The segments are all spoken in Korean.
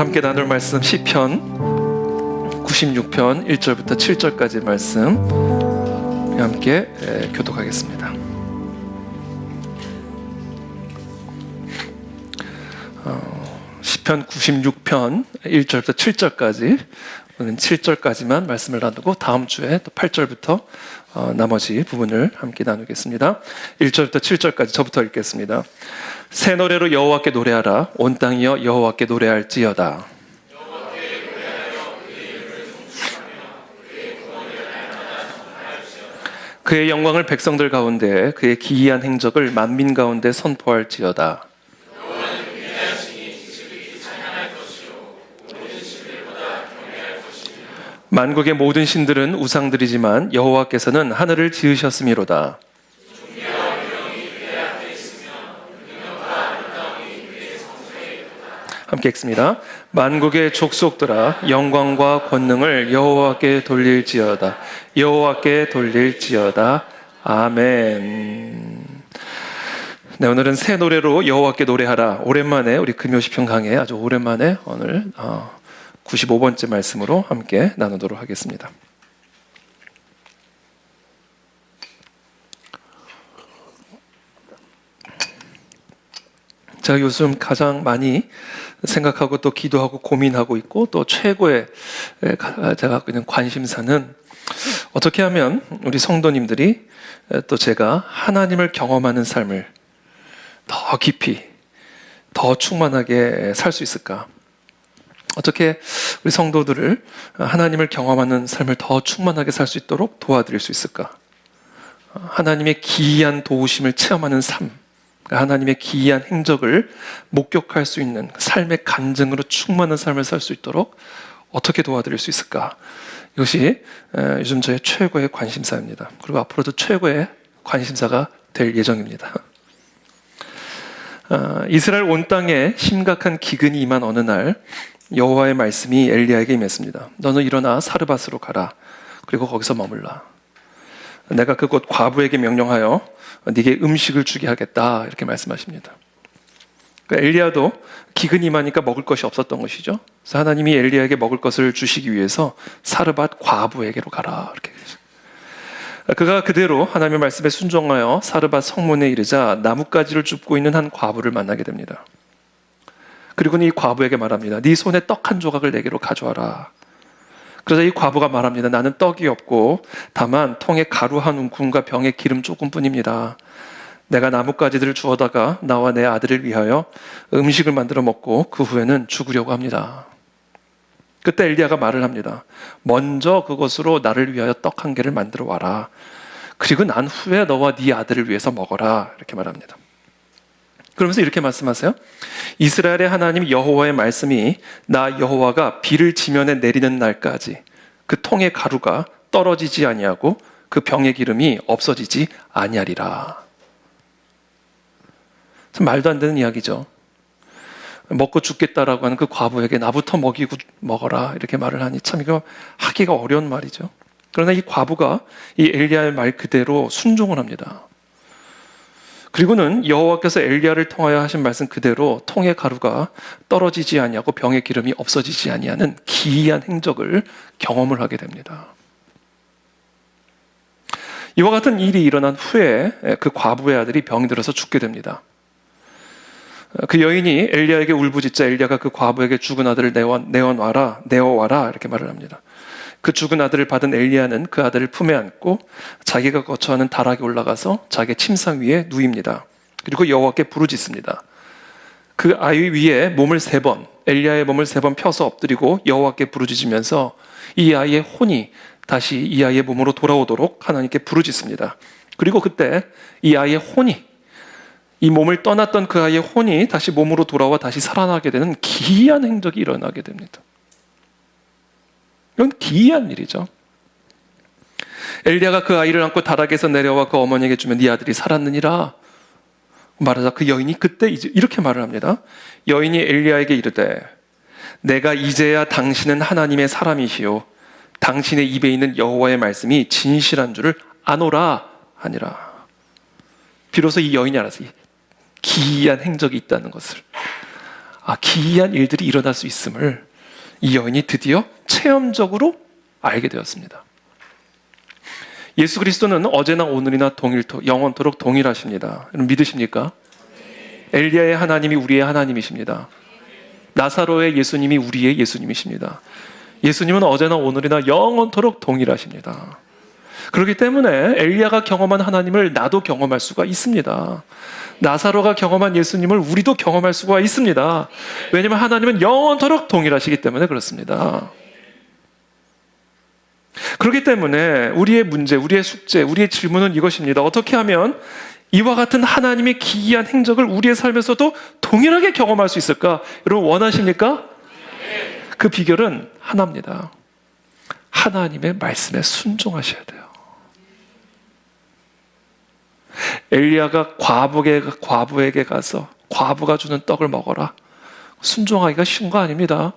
함께 나눌 말씀 시편 96편 1절부터 7절까지 말씀 함께 교독하겠습니다. 시편 96편 1절부터 7절까지, 오늘은 7절까지만 말씀을 나누고 다음 주에 또 8절부터 나머지 부분을 함께 나누겠습니다. 1절부터 7절까지 저부터 읽겠습니다. 새 노래로 여호와께 노래하라. 온 땅이여 여호와께 노래할지어다. 그의 영광을 백성들 가운데, 그의 기이한 행적을 만민 가운데 선포할지어다. 만국의 모든 신들은 우상들이지만 여호와께서는 하늘을 지으셨음이로다. 함께 읽습니다. 만국의 족속들아, 영광과 권능을 여호와께 돌릴지어다. 여호와께 돌릴지어다. 아멘. 네, 오늘은 새 노래로 여호와께 노래하라. 오랜만에 우리 금요시편 강해 아주 오랜만에 오늘 95번째 말씀으로 함께 나누도록 하겠습니다. 제가 요즘 가장 많이 생각하고 또 기도하고 고민하고 있고 또 최고의 제가 그냥 관심사는 어떻게 하면 우리 성도님들이 또 제가 하나님을 경험하는 삶을 더 깊이, 더 충만하게 살 수 있을까? 어떻게 우리 성도들을 하나님을 경험하는 삶을 더 충만하게 살 수 있도록 도와드릴 수 있을까? 하나님의 기이한 도우심을 체험하는 삶, 하나님의 기이한 행적을 목격할 수 있는 삶의 간증으로 충만한 삶을 살 수 있도록 어떻게 도와드릴 수 있을까? 이것이 요즘 저의 최고의 관심사입니다. 그리고 앞으로도 최고의 관심사가 될 예정입니다. 이스라엘 온 땅에 심각한 기근이 임한 어느 날 여호와의 말씀이 엘리야에게 임했습니다. 너는 일어나 사르밧으로 가라. 그리고 거기서 머물라. 내가 그곳 과부에게 명령하여 네게 음식을 주게 하겠다. 이렇게 말씀하십니다. 그러니까 엘리야도 기근이 임하니까 먹을 것이 없었던 것이죠. 그래서 하나님이 엘리야에게 먹을 것을 주시기 위해서 사르밧 과부에게로 가라. 이렇게 그가 그대로 하나님의 말씀에 순종하여 사르밧 성문에 이르자 나뭇가지를 줍고 있는 한 과부를 만나게 됩니다. 그리고 이 과부에게 말합니다. 네 손에 떡 한 조각을 내게로 가져와라. 그래서 이 과부가 말합니다. 나는 떡이 없고 다만 통에 가루 한 움큼과 병에 기름 조금뿐입니다. 내가 나뭇가지들을 주워다가 나와 내 아들을 위하여 음식을 만들어 먹고 그 후에는 죽으려고 합니다. 그때 엘리야가 말을 합니다. 먼저 그것으로 나를 위하여 떡 한 개를 만들어 와라. 그리고 난 후에 너와 네 아들을 위해서 먹어라. 이렇게 말합니다. 그러면서 이렇게 말씀하세요. 이스라엘의 하나님 여호와의 말씀이 나 여호와가 비를 지면에 내리는 날까지 그 통의 가루가 떨어지지 아니하고 그 병의 기름이 없어지지 아니하리라. 참 말도 안 되는 이야기죠. 먹고 죽겠다라고 하는 그 과부에게 나부터 먹이고 먹어라 이렇게 말을 하니 참 이거 하기가 어려운 말이죠. 그러나 이 과부가 이 엘리야의 말 그대로 순종을 합니다. 그리고는 여호와께서 엘리야를 통하여 하신 말씀 그대로 통의 가루가 떨어지지 아니하고 병의 기름이 없어지지 아니하는 기이한 행적을 경험을 하게 됩니다. 이와 같은 일이 일어난 후에 그 과부의 아들이 병이 들어서 죽게 됩니다. 그 여인이 엘리야에게 울부짖자 엘리야가 그 과부에게 죽은 아들을 내어와라 이렇게 말을 합니다. 그 죽은 아들을 받은 엘리야는 그 아들을 품에 안고 자기가 거처하는 다락에 올라가서 자기의 침상 위에 누입니다. 그리고 여호와께 부르짖습니다. 그 아이 위에 몸을 3번, 엘리야의 몸을 3번 펴서 엎드리고 여호와께 부르짖으면서 이 아이의 혼이 다시 이 아이의 몸으로 돌아오도록 하나님께 부르짖습니다. 그리고 그때 이 아이의 혼이, 이 몸을 떠났던 그 아이의 혼이 다시 몸으로 돌아와 다시 살아나게 되는 기이한 행적이 일어나게 됩니다. 이건 기이한 일이죠. 엘리야가 그 아이를 안고 다락에서 내려와 그 어머니에게 주면 네 아들이 살았느니라 말하자 그 여인이 그때 이렇게 말을 합니다. 여인이 엘리야에게 이르되 내가 이제야 당신은 하나님의 사람이시요 당신의 입에 있는 여호와의 말씀이 진실한 줄을 아노라 하니라. 비로소 이 여인이 알았어요. 기이한 행적이 있다는 것을. 기이한 일들이 일어날 수 있음을 이 여인이 드디어 체험적으로 알게 되었습니다. 예수 그리스도는 어제나 오늘이나 영원토록 동일하십니다. 여러분 믿으십니까? 엘리야의 하나님이 우리의 하나님이십니다. 나사로의 예수님이 우리의 예수님이십니다. 예수님은 어제나 오늘이나 영원토록 동일하십니다. 그렇기 때문에 엘리야가 경험한 하나님을 나도 경험할 수가 있습니다. 나사로가 경험한 예수님을 우리도 경험할 수가 있습니다. 왜냐하면 하나님은 영원토록 동일하시기 때문에 그렇습니다. 그렇기 때문에 우리의 문제, 우리의 숙제, 우리의 질문은 이것입니다. 어떻게 하면 이와 같은 하나님의 기이한 행적을 우리의 삶에서도 동일하게 경험할 수 있을까? 여러분 원하십니까? 그 비결은 하나입니다. 하나님의 말씀에 순종하셔야 돼요. 엘리야가 과부에게 가서 과부가 주는 떡을 먹어라. 순종하기가 쉬운 거 아닙니다.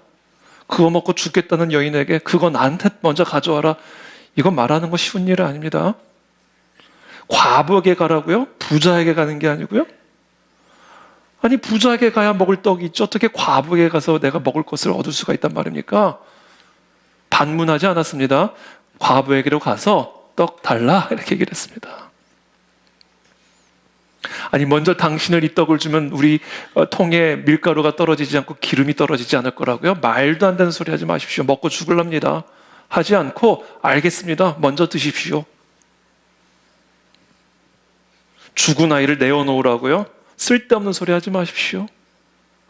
그거 먹고 죽겠다는 여인에게 그거 나한테 먼저 가져와라. 이건 말하는 거 쉬운 일은 아닙니다. 과부에게 가라고요? 부자에게 가는 게 아니고요? 아니 부자에게 가야 먹을 떡이 있죠. 어떻게 과부에게 가서 내가 먹을 것을 얻을 수가 있단 말입니까? 반문하지 않았습니다. 과부에게로 가서 떡 달라 이렇게 얘기를 했습니다. 아니 먼저 당신을 이 떡을 주면 우리 통에 밀가루가 떨어지지 않고 기름이 떨어지지 않을 거라고요? 말도 안 되는 소리 하지 마십시오. 먹고 죽을랍니다. 하지 않고 알겠습니다. 먼저 드십시오. 죽은 아이를 내어놓으라고요? 쓸데없는 소리 하지 마십시오.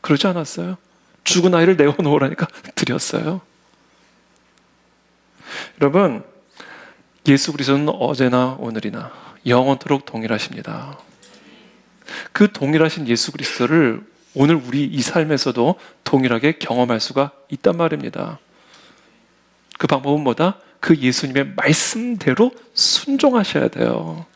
그러지 않았어요. 죽은 아이를 내어놓으라니까 드렸어요. 여러분, 예수 그리스도는 어제나 오늘이나 영원토록 동일하십니다. 그 동일하신 예수 그리스도를 오늘 우리 이 삶에서도 동일하게 경험할 수가 있단 말입니다. 그 방법은 뭐다? 그 예수님의 말씀대로 순종하셔야 돼요.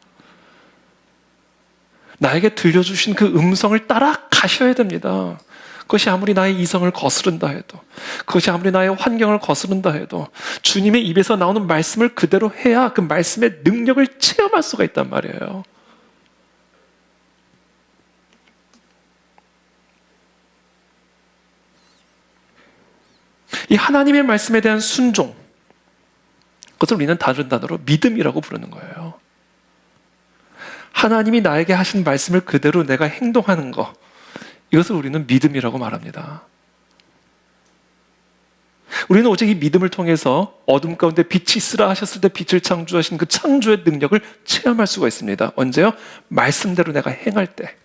나에게 들려주신 그 음성을 따라 가셔야 됩니다. 그것이 아무리 나의 이성을 거스른다 해도, 그것이 아무리 나의 환경을 거스른다 해도 주님의 입에서 나오는 말씀을 그대로 해야 그 말씀의 능력을 체험할 수가 있단 말이에요. 이 하나님의 말씀에 대한 순종, 그것을 우리는 다른 단어로 믿음이라고 부르는 거예요. 하나님이 나에게 하신 말씀을 그대로 내가 행동하는 것, 이것을 우리는 믿음이라고 말합니다. 우리는 오직 이 믿음을 통해서 어둠 가운데 빛이 있으라 하셨을 때 빛을 창조하신 그 창조의 능력을 체험할 수가 있습니다. 언제요? 말씀대로 내가 행할 때.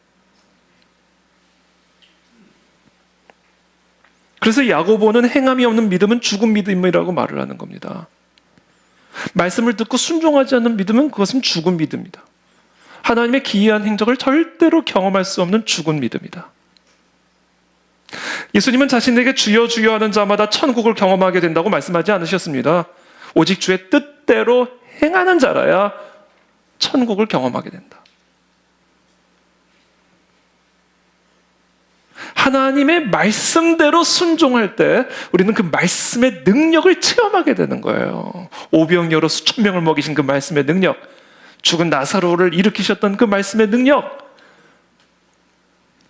그래서 야고보는 행함이 없는 믿음은 죽은 믿음이라고 말을 하는 겁니다. 말씀을 듣고 순종하지 않는 믿음은 그것은 죽은 믿음이다. 하나님의 기이한 행적을 절대로 경험할 수 없는 죽은 믿음이다. 예수님은 자신에게 주여 주여 하는 자마다 천국을 경험하게 된다고 말씀하지 않으셨습니다. 오직 주의 뜻대로 행하는 자라야 천국을 경험하게 된다. 하나님의 말씀대로 순종할 때 우리는 그 말씀의 능력을 체험하게 되는 거예요. 오병이어로 수천 명을 먹이신 그 말씀의 능력, 죽은 나사로를 일으키셨던 그 말씀의 능력,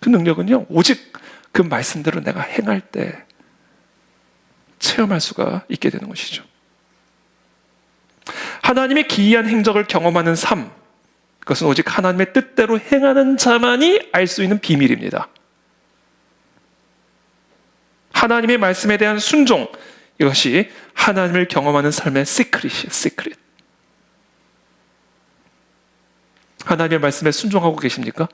그 능력은요 오직 그 말씀대로 내가 행할 때 체험할 수가 있게 되는 것이죠. 하나님의 기이한 행적을 경험하는 삶, 그것은 오직 하나님의 뜻대로 행하는 자만이 알 수 있는 비밀입니다. 하나님의 말씀에 대한 순종, 이것이 하나님을 경험하는 삶의 시크릿이에요. 시크릿. 하나님의 말씀에 순종하고 계십니까?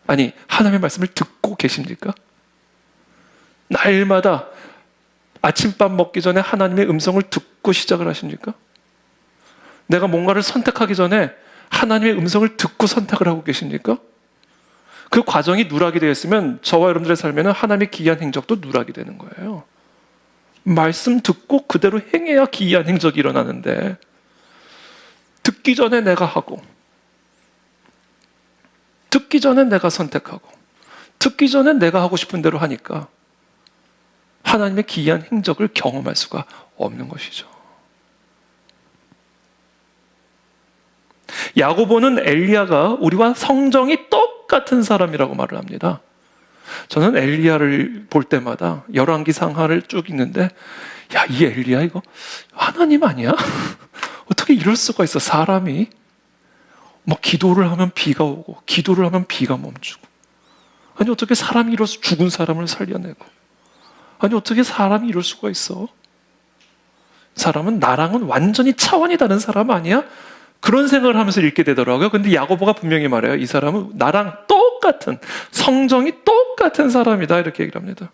아니, 하나님의 말씀을 듣고 계십니까? 날마다 아침밥 먹기 전에 하나님의 음성을 듣고 시작을 하십니까? 내가 뭔가를 선택하기 전에 하나님의 음성을 듣고 선택을 하고 계십니까? 그 과정이 누락이 되었으면 저와 여러분들의 삶에는 하나님의 기이한 행적도 누락이 되는 거예요. 말씀 듣고 그대로 행해야 기이한 행적이 일어나는데 듣기 전에 내가 하고, 듣기 전에 내가 선택하고, 듣기 전에 내가 하고 싶은 대로 하니까 하나님의 기이한 행적을 경험할 수가 없는 것이죠. 야고보는 엘리야가 우리와 성정이 똑같은 사람이라고 말을 합니다. 저는 엘리야를 볼 때마다 열왕기 상하를 쭉 읽는데, 야, 이 엘리야 이거 하나님 아니야? 어떻게 이럴 수가 있어? 사람이 뭐 기도를 하면 비가 오고 기도를 하면 비가 멈추고, 아니 어떻게 사람이 이뤄서 죽은 사람을 살려내고, 아니 어떻게 사람이 이럴 수가 있어? 사람은 나랑은 완전히 차원이 다른 사람 아니야? 그런 생각을 하면서 읽게 되더라고요. 근데 야고보가 분명히 말해요. 이 사람은 나랑 똑같은, 성정이 똑같은 사람이다, 이렇게 얘기를 합니다.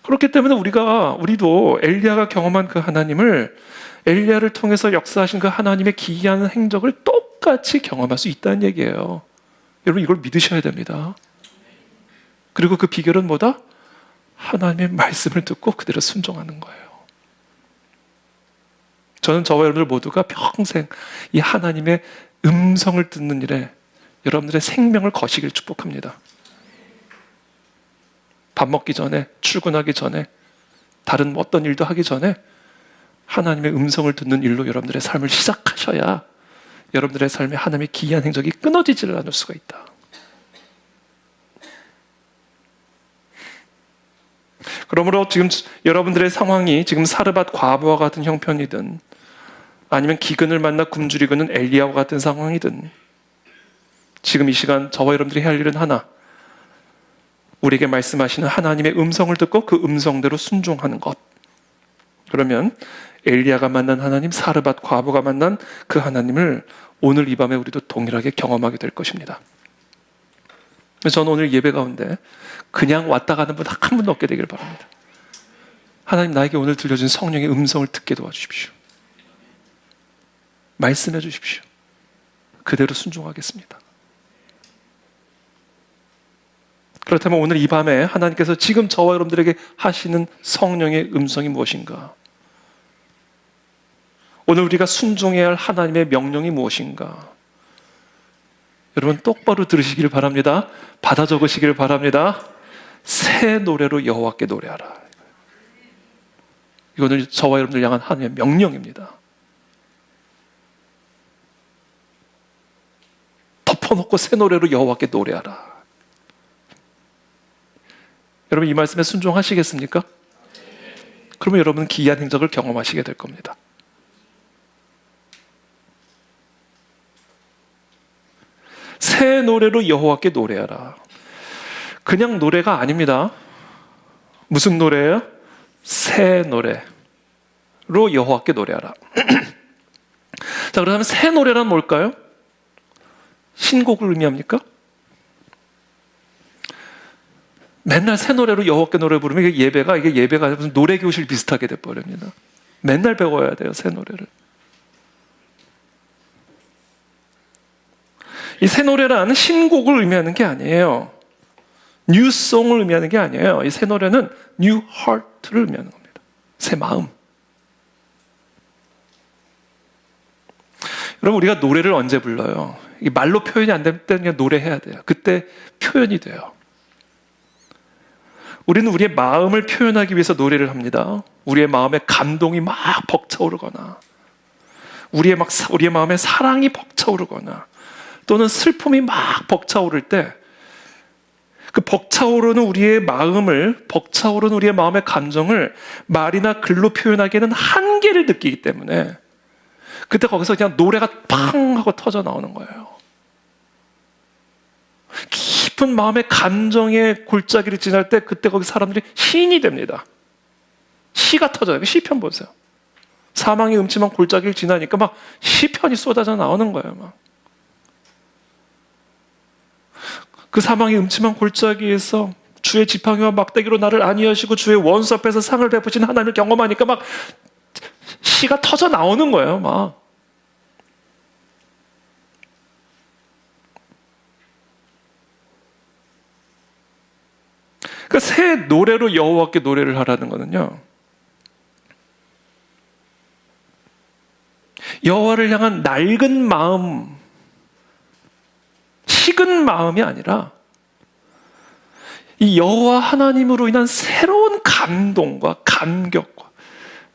그렇기 때문에 우리도 엘리야가 경험한 그 하나님을, 엘리야를 통해서 역사하신 그 하나님의 기이한 행적을 똑같이 경험할 수 있다는 얘기예요. 여러분 이걸 믿으셔야 됩니다. 그리고 그 비결은 뭐다? 하나님의 말씀을 듣고 그대로 순종하는 거예요. 저는 저와 여러분들 모두가 평생 이 하나님의 음성을 듣는 일에 여러분들의 생명을 거시길 축복합니다. 밥 먹기 전에, 출근하기 전에, 다른 어떤 일도 하기 전에 하나님의 음성을 듣는 일로 여러분들의 삶을 시작하셔야 여러분들의 삶에 하나님의 기이한 행적이 끊어지지를 않을 수가 있다. 그러므로 지금 여러분들의 상황이 지금 사르밧 과부와 같은 형편이든 아니면 기근을 만나 굶주리고는 엘리야와 같은 상황이든, 지금 이 시간 저와 여러분들이 해야 할 일은 하나, 우리에게 말씀하시는 하나님의 음성을 듣고 그 음성대로 순종하는 것. 그러면 엘리야가 만난 하나님, 사르밧 과부가 만난 그 하나님을 오늘 이 밤에 우리도 동일하게 경험하게 될 것입니다. 저는 오늘 예배 가운데 그냥 왔다 가는 분 한 분도 없게 되길 바랍니다. 하나님, 나에게 오늘 들려준 성령의 음성을 듣게 도와주십시오. 말씀해 주십시오. 그대로 순종하겠습니다. 그렇다면 오늘 이 밤에 하나님께서 지금 저와 여러분들에게 하시는 성령의 음성이 무엇인가? 오늘 우리가 순종해야 할 하나님의 명령이 무엇인가? 여러분 똑바로 들으시길 바랍니다. 받아 적으시길 바랍니다. 새 노래로 여호와께 노래하라. 이거는 저와 여러분들 향한 하나님의 명령입니다. 덮어놓고 새 노래로 여호와께 노래하라. 여러분 이 말씀에 순종하시겠습니까? 그러면 여러분은 기이한 행적을 경험하시게 될 겁니다. 새 노래로 여호와께 노래하라. 그냥 노래가 아닙니다. 무슨 노래예요? 새 노래로 여호와께 노래하라. 자, 그러면 새 노래란 뭘까요? 신곡을 의미합니까? 맨날 새 노래로 여호와께 노래 부르면 이게 예배가 무슨 노래 교실 비슷하게 돼 버립니다. 맨날 배워야 돼요, 새 노래를. 이 새 노래란 신곡을 의미하는 게 아니에요. 뉴송을 의미하는 게 아니에요. 이 새 노래는 new heart를 의미하는 겁니다. 새 마음. 여러분 우리가 노래를 언제 불러요? 이게 말로 표현이 안 될 때는 그냥 노래해야 돼요. 그때 표현이 돼요. 우리는 우리의 마음을 표현하기 위해서 노래를 합니다. 우리의 마음에 감동이 막 벅차오르거나, 우리의 마음에 사랑이 벅차오르거나, 또는 슬픔이 막 벅차오를 때, 그 벅차오르는 우리의 마음의 감정을 말이나 글로 표현하기에는 한계를 느끼기 때문에 그때 거기서 그냥 노래가 팡 하고 터져 나오는 거예요. 깊은 마음의 감정의 골짜기를 지날 때 그때 거기 사람들이 시인이 됩니다. 시가 터져요. 시편 보세요. 사망의 음침한 골짜기를 지나니까 막 시편이 쏟아져 나오는 거예요. 막. 그 사망의 음침한 골짜기에서 주의 지팡이와 막대기로 나를 안위하시고 주의 원수 앞에서 상을 베푸신 하나님을 경험하니까 막 시가 터져 나오는 거예요. 막. 그 새 노래로 여호와께 노래를 하라는 거는요, 여호와를 향한 낡은 마음, 식은 마음이 아니라 이 여호와 하나님으로 인한 새로운 감동과 감격과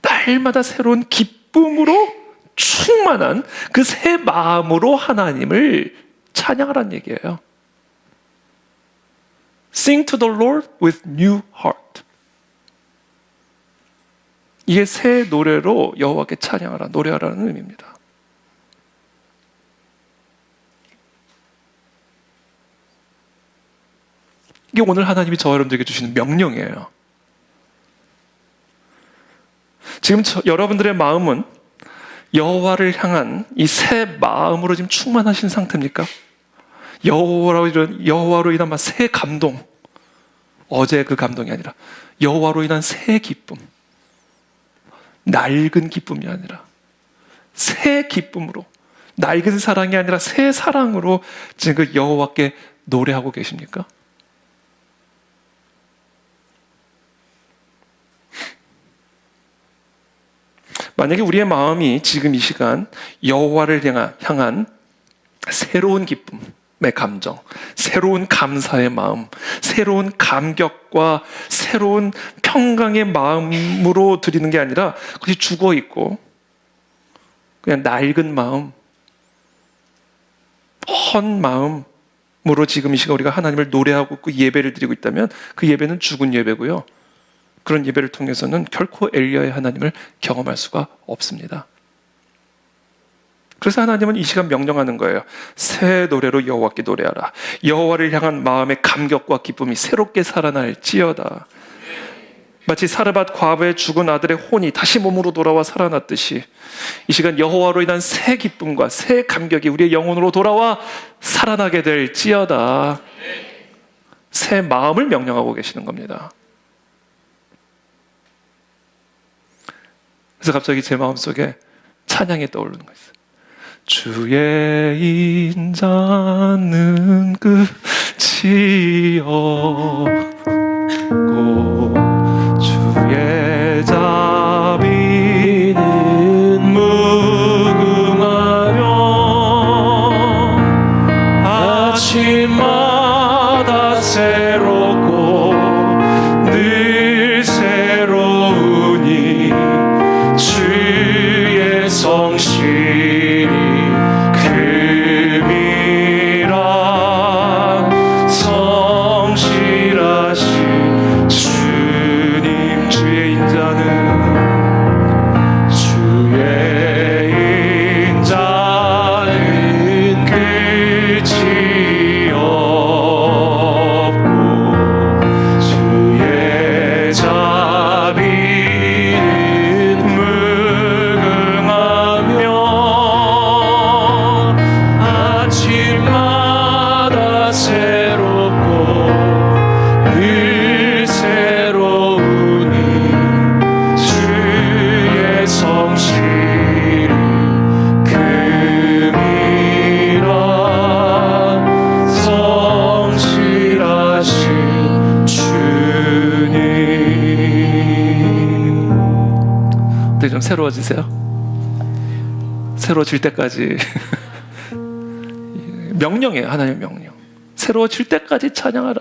날마다 새로운 기쁨으로 충만한 그 새 마음으로 하나님을 찬양하라는 얘기예요. Sing to the Lord with new heart. 이게 새 노래로 여호와께 찬양하라, 노래하라는 의미입니다. 이게 오늘 하나님이 저와 여러분들에게 주시는 명령이에요. 지금 여러분들의 마음은 여호와를 향한 이 새 마음으로 지금 충만하신 상태입니까? 여호와로 인한 막 새 감동, 어제 그 감동이 아니라 여호와로 인한 새 기쁨, 낡은 기쁨이 아니라 새 기쁨으로, 낡은 사랑이 아니라 새 사랑으로 지금 그 여호와께 노래하고 계십니까? 만약에 우리의 마음이 지금 이 시간 여호와를 향한 새로운 기쁨의 감정, 새로운 감사의 마음, 새로운 감격과 새로운 평강의 마음으로 드리는 게 아니라 그것이 죽어있고 그냥 낡은 마음, 헌 마음으로 지금 이 시간 우리가 하나님을 노래하고 그 예배를 드리고 있다면 그 예배는 죽은 예배고요. 그런 예배를 통해서는 결코 엘리야의 하나님을 경험할 수가 없습니다. 그래서 하나님은 이 시간 명령하는 거예요. 새 노래로 여호와께 노래하라. 여호와를 향한 마음의 감격과 기쁨이 새롭게 살아날지어다. 마치 사르밧 과부의 죽은 아들의 혼이 다시 몸으로 돌아와 살아났듯이 이 시간 여호와로 인한 새 기쁨과 새 감격이 우리의 영혼으로 돌아와 살아나게 될지어다. 새 마음을 명령하고 계시는 겁니다. 그래서 갑자기 제 마음속에 찬양이 떠오르는 거예요. 주의 인자는 끝이 없고 주의 자비는 무궁하며 아침마다 새롭고 늘 새로우니 주의 성실이 금이라 성실하신 주님. 주의 인자는 끝이 없고 주의 자비는 무궁하며 아침마다 새롭고 늘 새로우니 주의 성실이 금이라 성실하신 주님. 네, 좀 새로워지세요. 새로워질 때까지 명령이에요. 하나님의 명령. 새로워질 때까지 찬양하라.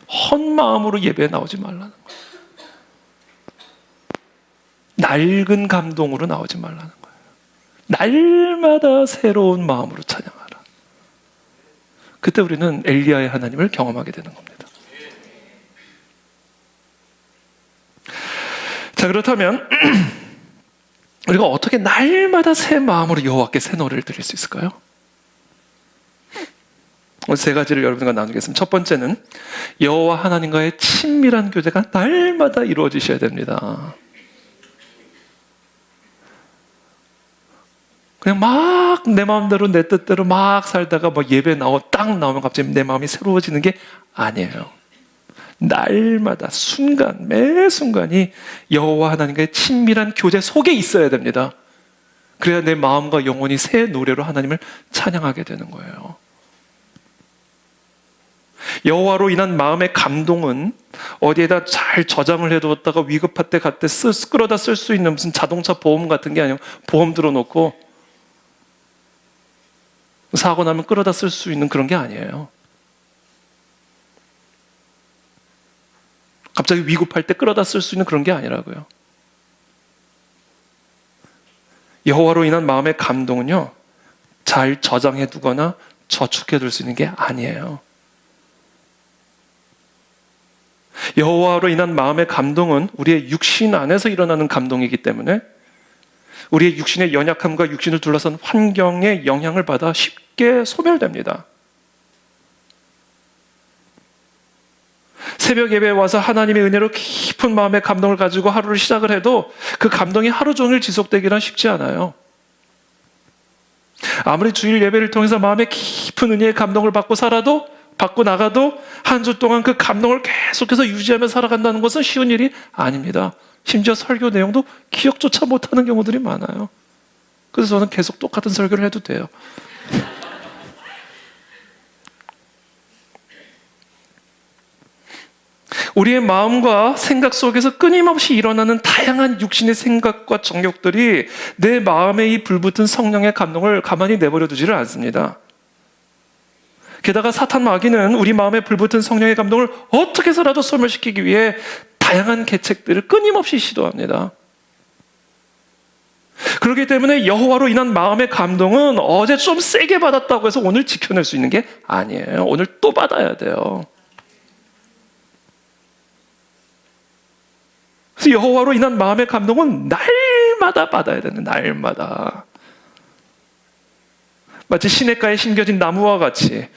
헌 마음으로 예배에 나오지 말라는 거예요. 낡은 감동으로 나오지 말라는 거예요. 날마다 새로운 마음으로 찬양하라. 그때 우리는 엘리야의 하나님을 경험하게 되는 겁니다. 자, 그렇다면 우리가 어떻게 날마다 새 마음으로 여호와께 새 노래를 드릴 수 있을까요? 오늘 세 가지를 여러분과 나누겠습니다. 첫 번째는 여호와 하나님과의 친밀한 교제가 날마다 이루어지셔야 됩니다. 그냥 막 내 마음대로 내 뜻대로 막 살다가 뭐 예배 딱 나오면 갑자기 내 마음이 새로워지는 게 아니에요. 날마다 순간 매 순간이 여호와 하나님과의 친밀한 교제 속에 있어야 됩니다. 그래야 내 마음과 영혼이 새 노래로 하나님을 찬양하게 되는 거예요. 여호와로 인한 마음의 감동은 어디에다 잘 저장을 해두었다가 위급할 때 갈 때 끌어다 쓸 수 있는 무슨 자동차 보험 같은 게 아니고 보험 들어놓고 사고 나면 끌어다 쓸 수 있는 그런 게 아니에요. 갑자기 위급할 때 끌어다 쓸 수 있는 그런 게 아니라고요. 여호와로 인한 마음의 감동은요, 잘 저장해 두거나 저축해둘 수 있는 게 아니에요. 여호와로 인한 마음의 감동은 우리의 육신 안에서 일어나는 감동이기 때문에 우리의 육신의 연약함과 육신을 둘러싼 환경의 영향을 받아 쉽게 소멸됩니다. 새벽 예배에 와서 하나님의 은혜로 깊은 마음의 감동을 가지고 하루를 시작을 해도 그 감동이 하루 종일 지속되기란 쉽지 않아요. 아무리 주일 예배를 통해서 마음의 깊은 은혜의 감동을 받고 나가도 한 주 동안 그 감동을 계속해서 유지하며 살아간다는 것은 쉬운 일이 아닙니다. 심지어 설교 내용도 기억조차 못하는 경우들이 많아요. 그래서 저는 계속 똑같은 설교를 해도 돼요. 우리의 마음과 생각 속에서 끊임없이 일어나는 다양한 육신의 생각과 정욕들이 내 마음에 이 불붙은 성령의 감동을 가만히 내버려 두지를 않습니다. 게다가 사탄 마귀는 우리 마음에 불붙은 성령의 감동을 어떻게 해서라도 소멸시키기 위해 다양한 계책들을 끊임없이 시도합니다. 그렇기 때문에 여호와로 인한 마음의 감동은 어제 좀 세게 받았다고 해서 오늘 지켜낼 수 있는 게 아니에요. 오늘 또 받아야 돼요. 그래서 여호와로 인한 마음의 감동은 날마다 받아야 되는, 날마다. 마치 시냇가에 심겨진 나무와 같이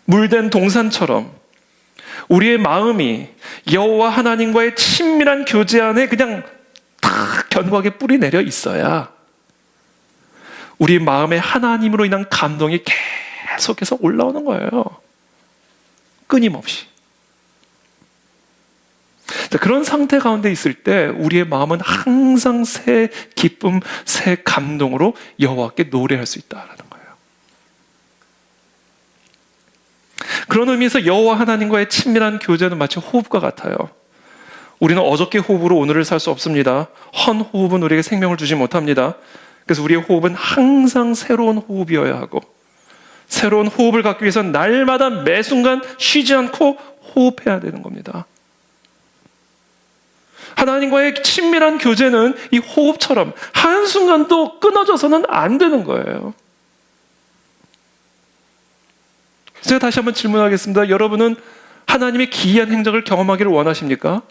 물된 동산처럼 우리의 마음이 여호와 하나님과의 친밀한 교제 안에 그냥 딱 견고하게 뿌리 내려 있어야 우리 마음에 하나님으로 인한 감동이 계속해서 올라오는 거예요. 끊임없이. 그런 상태 가운데 있을 때 우리의 마음은 항상 새 기쁨, 새 감동으로 여호와께 노래할 수 있다라는 거예요. 그런 의미에서 여호와 하나님과의 친밀한 교제는 마치 호흡과 같아요. 우리는 어저께 호흡으로 오늘을 살 수 없습니다. 헌 호흡은 우리에게 생명을 주지 못합니다. 그래서 우리의 호흡은 항상 새로운 호흡이어야 하고, 새로운 호흡을 갖기 위해서는 날마다 매 순간 쉬지 않고 호흡해야 되는 겁니다. 하나님과의 친밀한 교제는 이 호흡처럼 한순간도 끊어져서는 안 되는 거예요. 제가 다시 한번 질문하겠습니다. 여러분은 하나님의 기이한 행적을 경험하기를 원하십니까?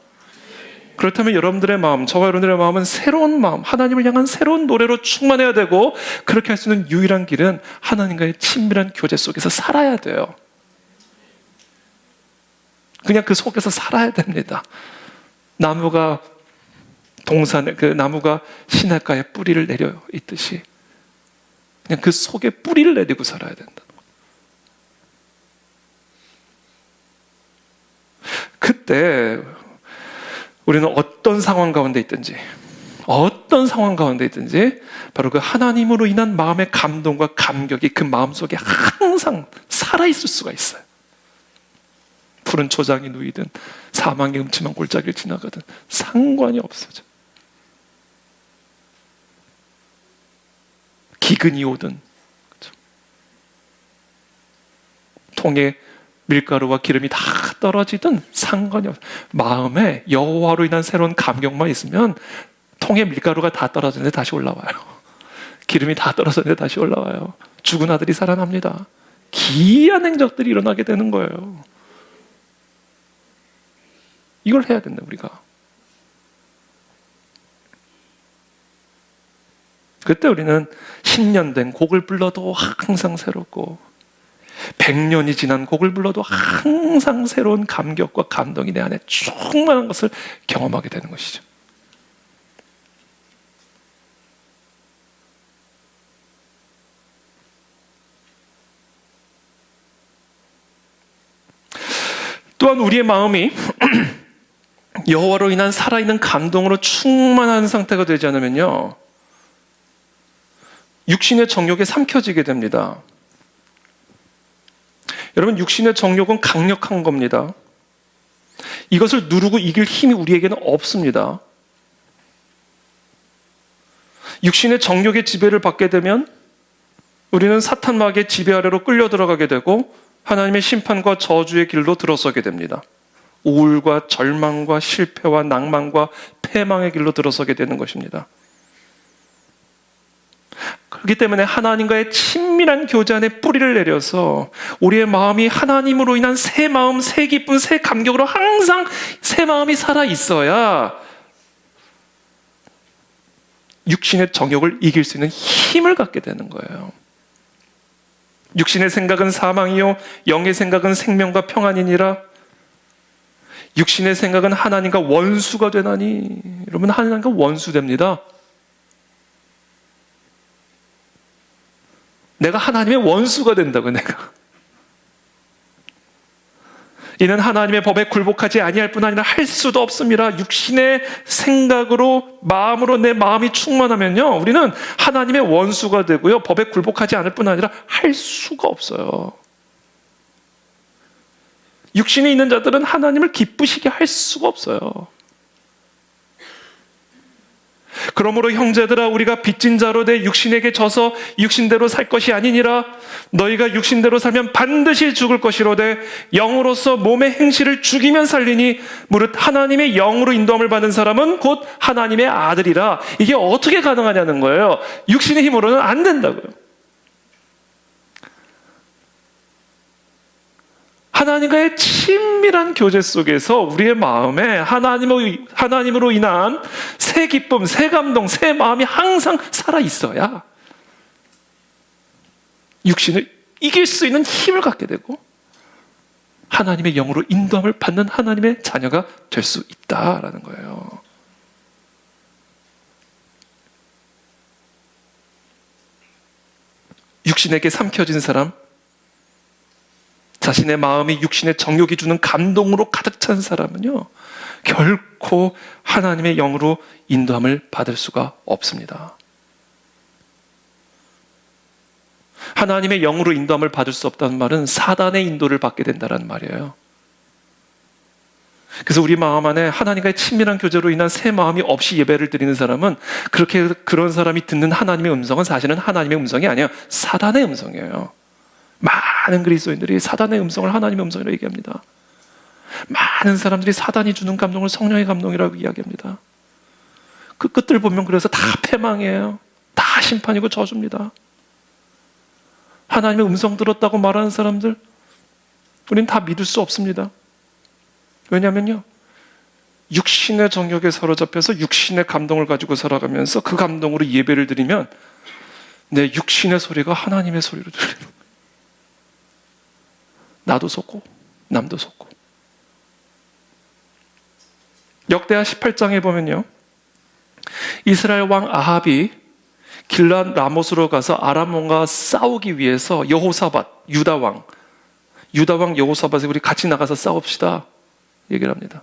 그렇다면 여러분들의 마음, 저와 여러분들의 마음은 새로운 마음, 하나님을 향한 새로운 노래로 충만해야 되고, 그렇게 할 수 있는 유일한 길은 하나님과의 친밀한 교제 속에서 살아야 돼요. 그냥 그 속에서 살아야 됩니다. 나무가 시냇가에 뿌리를 내려 있듯이 그냥 그 속에 뿌리를 내리고 살아야 된다. 그때 우리는 어떤 상황 가운데 있든지 바로 그 하나님으로 인한 마음의 감동과 감격이 그 마음속에 항상 살아있을 수가 있어요. 푸른 초장이 누이든 사망의 음침한 골짜기를 지나가든 상관이 없어져. 기근이 오든, 그렇죠? 통에 밀가루와 기름이 다 떨어지든 상관이 없어요. 마음에 여호와로 인한 새로운 감격만 있으면 통에 밀가루가 다 떨어졌는데 다시 올라와요. 기름이 다 떨어졌는데 다시 올라와요. 죽은 아들이 살아납니다. 기이한 행적들이 일어나게 되는 거예요. 이걸 해야 된다, 우리가. 그때 우리는 10년 된 곡을 불러도 항상 새롭고 100년이 지난 곡을 불러도 항상 새로운 감격과 감동이 내 안에 충만한 것을 경험하게 되는 것이죠. 또한 우리의 마음이 여호와로 인한 살아있는 감동으로 충만한 상태가 되지 않으면요, 육신의 정욕에 삼켜지게 됩니다. 여러분, 육신의 정욕은 강력한 겁니다. 이것을 누르고 이길 힘이 우리에게는 없습니다. 육신의 정욕의 지배를 받게 되면 우리는 사탄 마귀의 지배 아래로 끌려 들어가게 되고 하나님의 심판과 저주의 길로 들어서게 됩니다. 우울과 절망과 실패와 낭만과 패망의 길로 들어서게 되는 것입니다. 그렇기 때문에 하나님과의 친밀한 교제 안에 뿌리를 내려서 우리의 마음이 하나님으로 인한 새 마음, 새 기쁨, 새 감격으로 항상 새 마음이 살아 있어야 육신의 정욕을 이길 수 있는 힘을 갖게 되는 거예요. 육신의 생각은 사망이요 영의 생각은 생명과 평안이니라. 육신의 생각은 하나님과 원수가 되나니. 여러분, 하나님과 원수 됩니다. 내가 하나님의 원수가 된다고요. 내가 이는 하나님의 법에 굴복하지 아니할 뿐 아니라 할 수도 없습니다. 육신의 생각으로 마음으로 내 마음이 충만하면요, 우리는 하나님의 원수가 되고요, 법에 굴복하지 않을 뿐 아니라 할 수가 없어요. 육신에 있는 자들은 하나님을 기쁘시게 할 수가 없어요. 그러므로 형제들아, 우리가 빚진 자로 내 육신에게 져서 육신대로 살 것이 아니니라. 너희가 육신대로 살면 반드시 죽을 것이로되 영으로서 몸의 행실을 죽이면 살리니 무릇 하나님의 영으로 인도함을 받는 사람은 곧 하나님의 아들이라. 이게 어떻게 가능하냐는 거예요. 육신의 힘으로는 안 된다고요. 하나님과의 친밀한 교제 속에서 우리의 마음에 하나님으로 인한 새 기쁨, 새 감동, 새 마음이 항상 살아있어야 육신을 이길 수 있는 힘을 갖게 되고 하나님의 영으로 인도함을 받는 하나님의 자녀가 될 수 있다라는 거예요. 육신에게 삼켜진 사람, 자신의 마음이 육신의 정욕이 주는 감동으로 가득 찬 사람은요, 결코 하나님의 영으로 인도함을 받을 수가 없습니다. 하나님의 영으로 인도함을 받을 수 없다는 말은 사단의 인도를 받게 된다는 말이에요. 그래서 우리 마음 안에 하나님과의 친밀한 교제로 인한 새 마음이 없이 예배를 드리는 사람은 그런 사람이 듣는 하나님의 음성은 사실은 하나님의 음성이 아니에요. 사단의 음성이에요. 많은 그리스도인들이 사단의 음성을 하나님의 음성이라고 얘기합니다. 많은 사람들이 사단이 주는 감동을 성령의 감동이라고 이야기합니다. 그 끝을 보면 그래서 다 패망이에요. 다 심판이고 저주입니다. 하나님의 음성 들었다고 말하는 사람들, 우리는 다 믿을 수 없습니다. 왜냐하면요, 육신의 정욕에 사로잡혀서 육신의 감동을 가지고 살아가면서 그 감동으로 예배를 드리면 내 육신의 소리가 하나님의 소리로 들리는 거예요. 나도 속고 남도 속고. 역대하 18장에 보면요, 이스라엘 왕 아합이 길랏 라못으로 가서 아람 왕과 싸우기 위해서 여호사밧, 유다 왕 여호사밧이 우리 같이 나가서 싸웁시다 얘기를 합니다.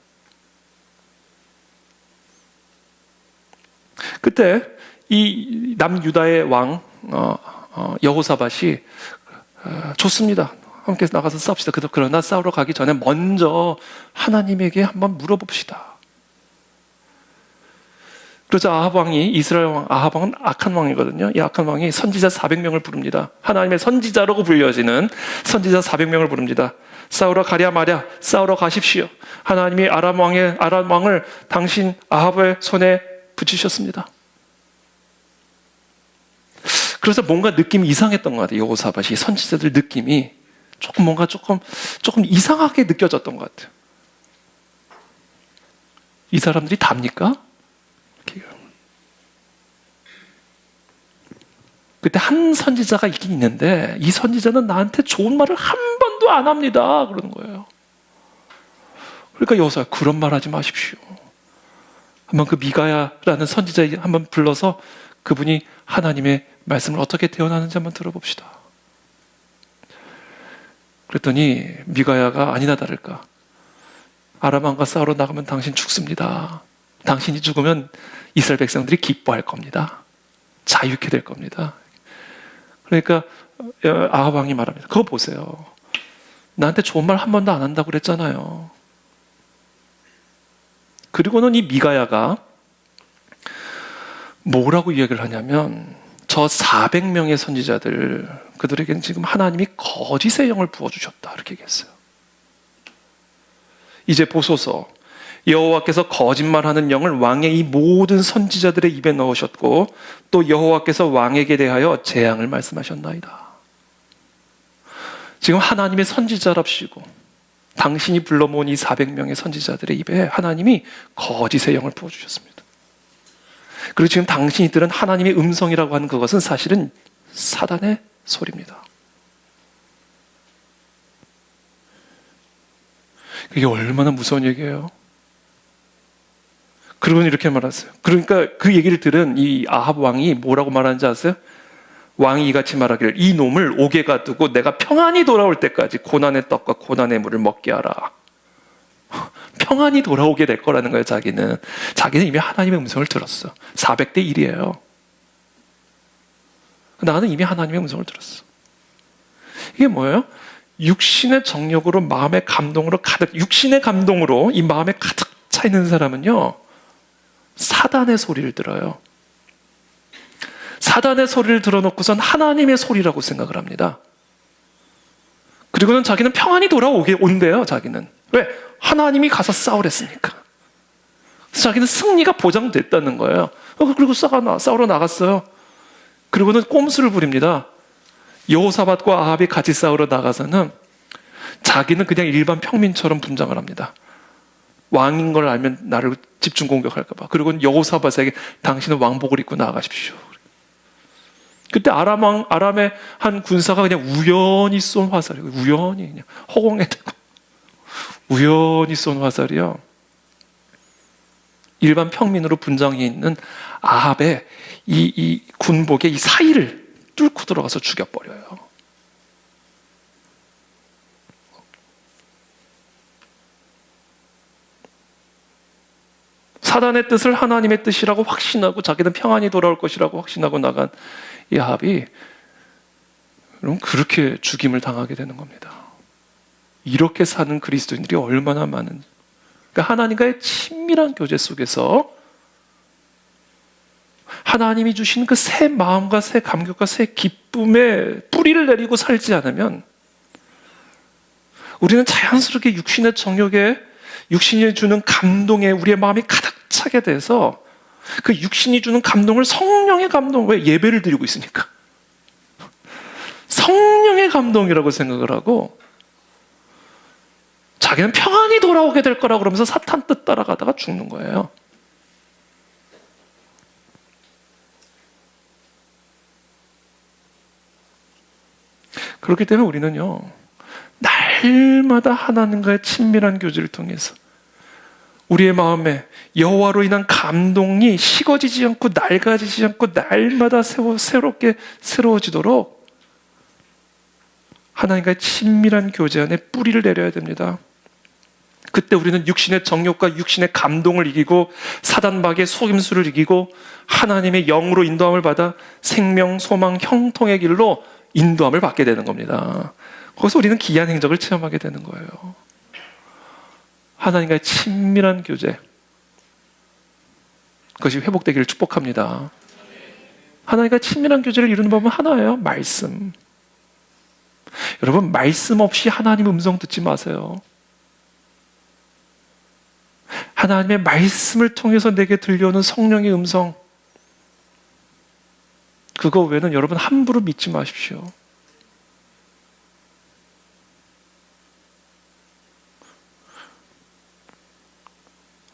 그때 이 남유다의 왕 여호사밧이 좋습니다, 함께 나가서 싸웁시다. 그러나 싸우러 가기 전에 먼저 하나님에게 한번 물어봅시다. 그러자 아합 왕이, 이스라엘 왕 아합 왕은 악한 왕이거든요. 이 악한 왕이 선지자 400명을 부릅니다. 하나님의 선지자라고 불려지는 선지자 400명을 부릅니다. 싸우러 가랴 마랴, 싸우러 가십시오. 하나님이 아람 왕을 당신 아합의 손에 붙이셨습니다. 그래서 뭔가 느낌이 이상했던 것 같아요. 여호사밧이, 선지자들 느낌이 조금 이상하게 느껴졌던 것 같아요. 이 사람들이 답니까? 그때 한 선지자가 있긴 있는데 이 선지자는 나한테 좋은 말을 한 번도 안 합니다 그러는 거예요. 그러니까 여호사가 그런 말 하지 마십시오. 한번 그 미가야라는 선지자 한번 불러서 그분이 하나님의 말씀을 어떻게 대언하는지 한번 들어봅시다. 그랬더니 미가야가 아니나 다를까, 아람 왕과 싸우러 나가면 당신 죽습니다. 당신이 죽으면 이스라엘 백성들이 기뻐할 겁니다. 자유케 될 겁니다. 그러니까 아합 왕이 말합니다. 그거 보세요. 나한테 좋은 말 한 번도 안 한다고 그랬잖아요. 그리고는 이 미가야가 뭐라고 이야기를 하냐면, 저 400명의 선지자들, 그들에게는 지금 하나님이 거짓의 영을 부어주셨다 이렇게 얘기했어요. 이제 보소서, 여호와께서 거짓말하는 영을 왕의 이 모든 선지자들의 입에 넣으셨고 또 여호와께서 왕에게 대하여 재앙을 말씀하셨나이다. 지금 하나님의 선지자랍시고 당신이 불러 모은 이 400명의 선지자들의 입에 하나님이 거짓의 영을 부어주셨습니다. 그리고 지금 당신이 들은 하나님의 음성이라고 하는 그것은 사실은 사단의 소리입니다. 그게 얼마나 무서운 얘기예요. 그리고는 이렇게 말했어요. 그러니까 그 얘기를 들은 이 아합 왕이 뭐라고 말하는지 아세요? 왕이 이같이 말하기를 이 놈을 옥에 가두고 내가 평안히 돌아올 때까지 고난의 떡과 고난의 물을 먹게 하라. 평안히 돌아오게 될 거라는 거예요. 자기는 이미 하나님의 음성을 들었어. 400대 1이에요. 나는 이미 하나님의 음성을 들었어. 이게 뭐예요? 육신의 정욕으로 마음의 감동으로 가득, 육신의 감동으로 이 마음에 가득 차 있는 사람은요, 사단의 소리를 들어요. 사단의 소리를 들어놓고선 하나님의 소리라고 생각을 합니다. 그리고는 자기는 평안히 돌아오게 온대요. 자기는 왜? 하나님이 가서 싸우랬으니까. 그래서 자기는 승리가 보장됐다는 거예요. 그리고 싸우러 나갔어요. 그리고는 꼼수를 부립니다. 여호사밧과 아합이 같이 싸우러 나가서는 자기는 그냥 일반 평민처럼 분장을 합니다. 왕인 걸 알면 나를 집중 공격할까 봐. 그리고 여호사밧에게 당신은 왕복을 입고 나가십시오. 그때 아람의 한 군사가 그냥 우연히 쏜 화살이에요. 우연히 그냥 허공에 대고 우연히 쏜 화살이요. 일반 평민으로 분장해 있는 아합의 이 군복의 이 사이를 뚫고 들어가서 죽여버려요. 사단의 뜻을 하나님의 뜻이라고 확신하고 자기는 평안히 돌아올 것이라고 확신하고 나간 이 아합이 그럼 그렇게 죽임을 당하게 되는 겁니다. 이렇게 사는 그리스도인들이 얼마나 많은지. 그러니까 하나님과의 친밀한 교제 속에서 하나님이 주신 그 새 마음과 새 감격과 새 기쁨에 뿌리를 내리고 살지 않으면 우리는 자연스럽게 육신의 정욕에 육신이 주는 감동에 우리의 마음이 가득 차게 돼서 그 육신이 주는 감동을 성령의 감동, 왜? 예배를 드리고 있으니까 성령의 감동이라고 생각을 하고 자기는 평안히 돌아오게 될 거라고 그러면서 사탄 뜻 따라가다가 죽는 거예요. 그렇기 때문에 우리는요, 날마다 하나님과의 친밀한 교제를 통해서 우리의 마음에 여호와로 인한 감동이 식어지지 않고 낡아지지 않고 날마다 새롭게 새로워지도록 하나님과의 친밀한 교제 안에 뿌리를 내려야 됩니다. 그때 우리는 육신의 정욕과 육신의 감동을 이기고 사단박의 속임수를 이기고 하나님의 영으로 인도함을 받아 생명, 소망, 형통의 길로 인도함을 받게 되는 겁니다. 거기서 우리는 기이한 행적을 체험하게 되는 거예요. 하나님과의 친밀한 교제, 그것이 회복되기를 축복합니다. 하나님과 친밀한 교제를 이루는 법은 하나예요. 말씀. 여러분, 말씀 없이 하나님 음성 듣지 마세요. 하나님의 말씀을 통해서 내게 들려오는 성령의 음성, 그거 외에는 여러분 함부로 믿지 마십시오.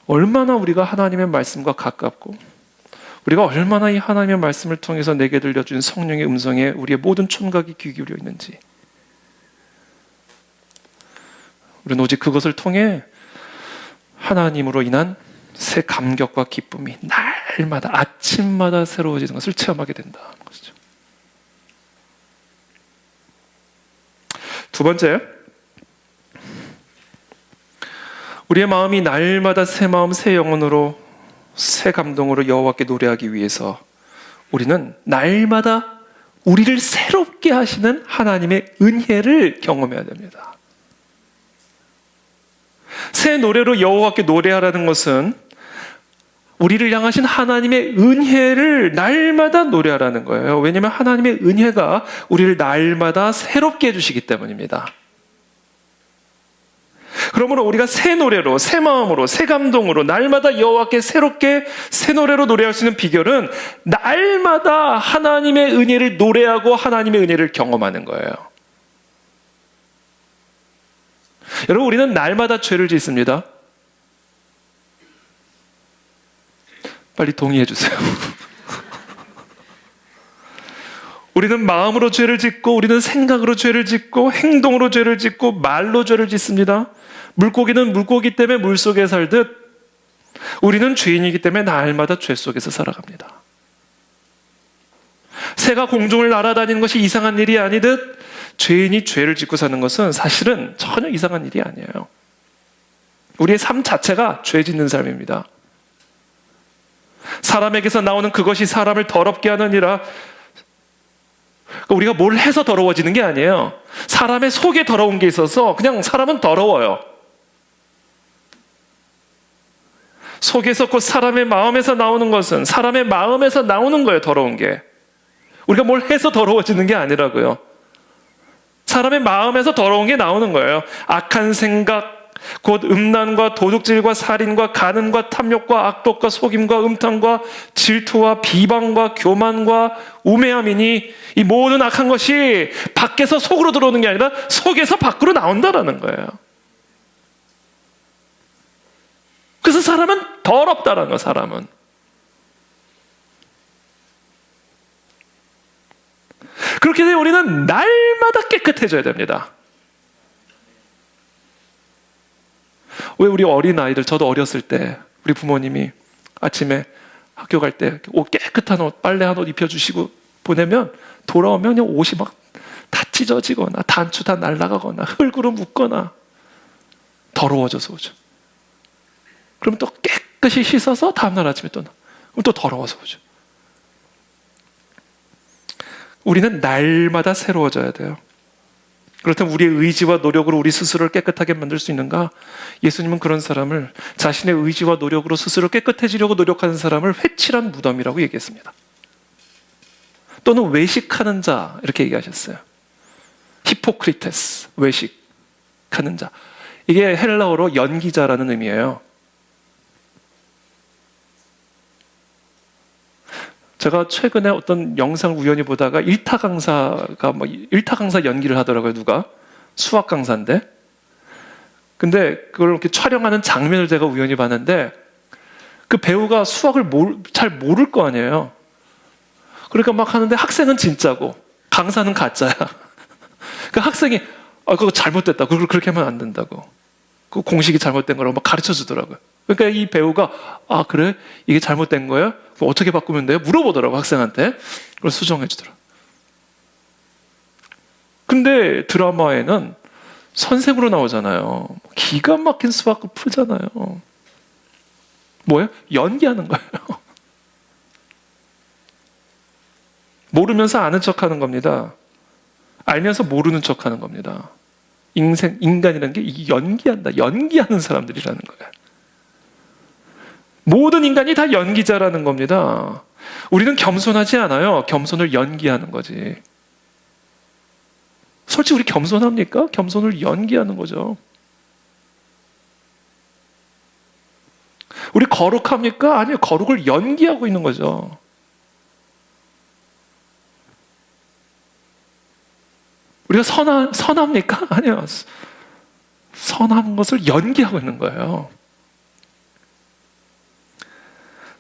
얼마나 우리가 하나님의 말씀과 가깝고 우리가 얼마나 이 하나님의 말씀을 통해서 내게 들려준 성령의 음성에 우리의 모든 촌각이 귀 기울여 있는지, 우리는 오직 그것을 통해 하나님으로 인한 새 감격과 기쁨이 날마다 아침마다 새로워지는 것을 체험하게 된다는 것이죠. 두 번째, 우리의 마음이 날마다 새 마음, 새 영혼으로, 새 감동으로 여호와께 노래하기 위해서 우리는 날마다 우리를 새롭게 하시는 하나님의 은혜를 경험해야 됩니다. 새 노래로 여호와께 노래하라는 것은 우리를 향하신 하나님의 은혜를 날마다 노래하라는 거예요. 왜냐하면 하나님의 은혜가 우리를 날마다 새롭게 해주시기 때문입니다. 그러므로 우리가 새 노래로, 새 마음으로, 새 감동으로 날마다 여호와께 새롭게 새 노래로 노래할 수 있는 비결은 날마다 하나님의 은혜를 노래하고 하나님의 은혜를 경험하는 거예요. 여러분, 우리는 날마다 죄를 짓습니다. 빨리 동의해 주세요. 우리는 마음으로 죄를 짓고, 우리는 생각으로 죄를 짓고, 행동으로 죄를 짓고, 말로 죄를 짓습니다. 물고기는 물고기 때문에 물속에 살듯 우리는 죄인이기 때문에 날마다 죄 속에서 살아갑니다. 새가 공중을 날아다니는 것이 이상한 일이 아니듯 죄인이 죄를 짓고 사는 것은 사실은 전혀 이상한 일이 아니에요. 우리의 삶 자체가 죄 짓는 삶입니다. 사람에게서 나오는 그것이 사람을 더럽게 하느니라. 우리가 뭘 해서 더러워지는 게 아니에요. 사람의 속에 더러운 게 있어서 그냥 사람은 더러워요. 속에서 곧 사람의 마음에서 나오는 것은 사람의 마음에서 나오는 거예요. 더러운 게. 우리가 뭘 해서 더러워지는 게 아니라고요. 사람의 마음에서 더러운 게 나오는 거예요. 악한 생각, 곧 음란과 도둑질과 살인과 간음과 탐욕과 악독과 속임과 음탕과 질투와 비방과 교만과 우매함이니 이 모든 악한 것이 밖에서 속으로 들어오는 게 아니라 속에서 밖으로 나온다라는 거예요. 그래서 사람은 더럽다라는 거예요. 사람은. 그렇게 되면 우리는 날마다 깨끗해져야 됩니다. 왜 우리 어린아이들, 저도 어렸을 때 우리 부모님이 아침에 학교 갈 때 옷 깨끗한 옷, 빨래한 옷 입혀주시고 보내면 돌아오면 그냥 옷이 막 다 찢어지거나 단추 다 날아가거나 흙으로 묻거나 더러워져서 오죠. 그럼 또 깨끗이 씻어서 다음날 아침에 그럼 또 더러워서 오죠. 우리는 날마다 새로워져야 돼요. 그렇다면 우리의 의지와 노력으로 우리 스스로를 깨끗하게 만들 수 있는가? 예수님은 그런 사람을, 자신의 의지와 노력으로 스스로 깨끗해지려고 노력하는 사람을 회칠한 무덤이라고 얘기했습니다. 또는 외식하는 자, 이렇게 얘기하셨어요. 히포크리테스, 외식하는 자. 이게 헬라어로 연기자라는 의미예요. 제가 최근에 어떤 영상을 우연히 보다가 일타 강사 연기를 하더라고요. 누가? 수학 강사인데. 근데 그걸 이렇게 촬영하는 장면을 제가 우연히 봤는데 그 배우가 수학을 잘 모를 거 아니에요. 그러니까 막 하는데 학생은 진짜고 강사는 가짜야. 그 학생이 그거 잘못됐다. 그걸 그렇게 하면 안 된다고. 그 공식이 잘못된 거라고 막 가르쳐 주더라고요. 그러니까 이 배우가 그래? 이게 잘못된 거예요? 그럼 어떻게 바꾸면 돼요? 물어보더라고 학생한테. 그걸 수정해 주더라고. 근데 드라마에는 선생으로 나오잖아요. 기가 막힌 수학을 풀잖아요. 뭐예요? 연기하는 거예요. 모르면서 아는 척하는 겁니다. 알면서 모르는 척하는 겁니다. 인간이라는 게 연기하는 사람들이라는 거예요. 모든 인간이 다 연기자라는 겁니다. 우리는 겸손하지 않아요. 겸손을 연기하는 거지. 솔직히 우리 겸손합니까? 겸손을 연기하는 거죠. 우리 거룩합니까? 아니요. 거룩을 연기하고 있는 거죠. 우리가 선합니까? 아니요. 선한 것을 연기하고 있는 거예요.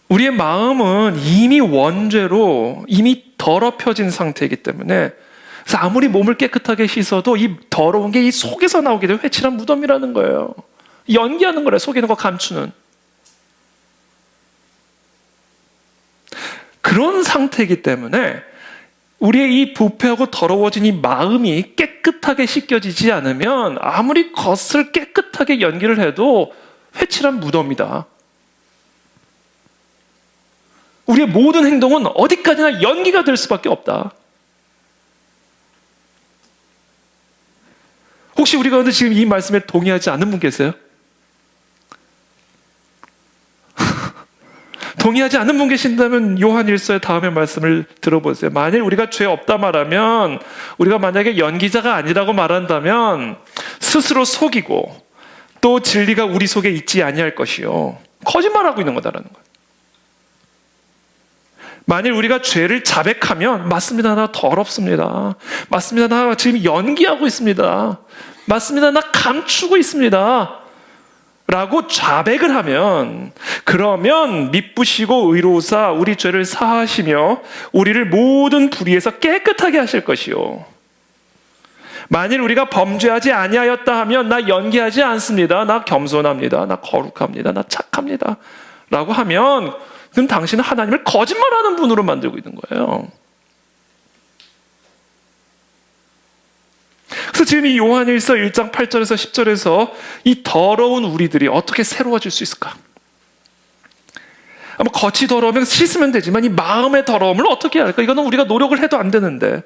우리의 마음은 이미 원죄로 이미 더럽혀진 상태이기 때문에 그래서 아무리 몸을 깨끗하게 씻어도 이 더러운 게 이 속에서 나오게 되면 회칠한 무덤이라는 거예요. 연기하는 거래요. 속에 있는 거 감추는. 그런 상태이기 때문에 우리의 이 부패하고 더러워진 이 마음이 깨끗하게 씻겨지지 않으면 아무리 겉을 깨끗하게 연기를 해도 회칠한 무덤이다. 우리의 모든 행동은 어디까지나 연기가 될 수밖에 없다. 혹시 우리 가운데 지금 이 말씀에 동의하지 않는 분 계세요? 동의하지 않는 분 계신다면 요한 1서의 다음의 말씀을 들어보세요. 만일 우리가 죄 없다 말하면, 우리가 만약에 연기자가 아니라고 말한다면 스스로 속이고 또 진리가 우리 속에 있지 아니할 것이요. 거짓말하고 있는 거다라는 거예요. 만일 우리가 죄를 자백하면 맞습니다. 나 더럽습니다. 맞습니다. 나 지금 연기하고 있습니다. 맞습니다. 나 감추고 있습니다. 라고 자백을 하면 그러면 미쁘시고 의로우사 우리 죄를 사하시며 우리를 모든 불의에서 깨끗하게 하실 것이요. 만일 우리가 범죄하지 아니하였다 하면 나 연기하지 않습니다. 나 겸손합니다. 나 거룩합니다. 나 착합니다. 라고 하면 그럼 당신은 하나님을 거짓말하는 분으로 만들고 있는 거예요. 그래서 지금 이 요한일서 1장 8절에서 10절에서 이 더러운 우리들이 어떻게 새로워질 수 있을까? 아마 겉이 더러우면 씻으면 되지만 이 마음의 더러움을 어떻게 해야 할까? 이거는 우리가 노력을 해도 안 되는데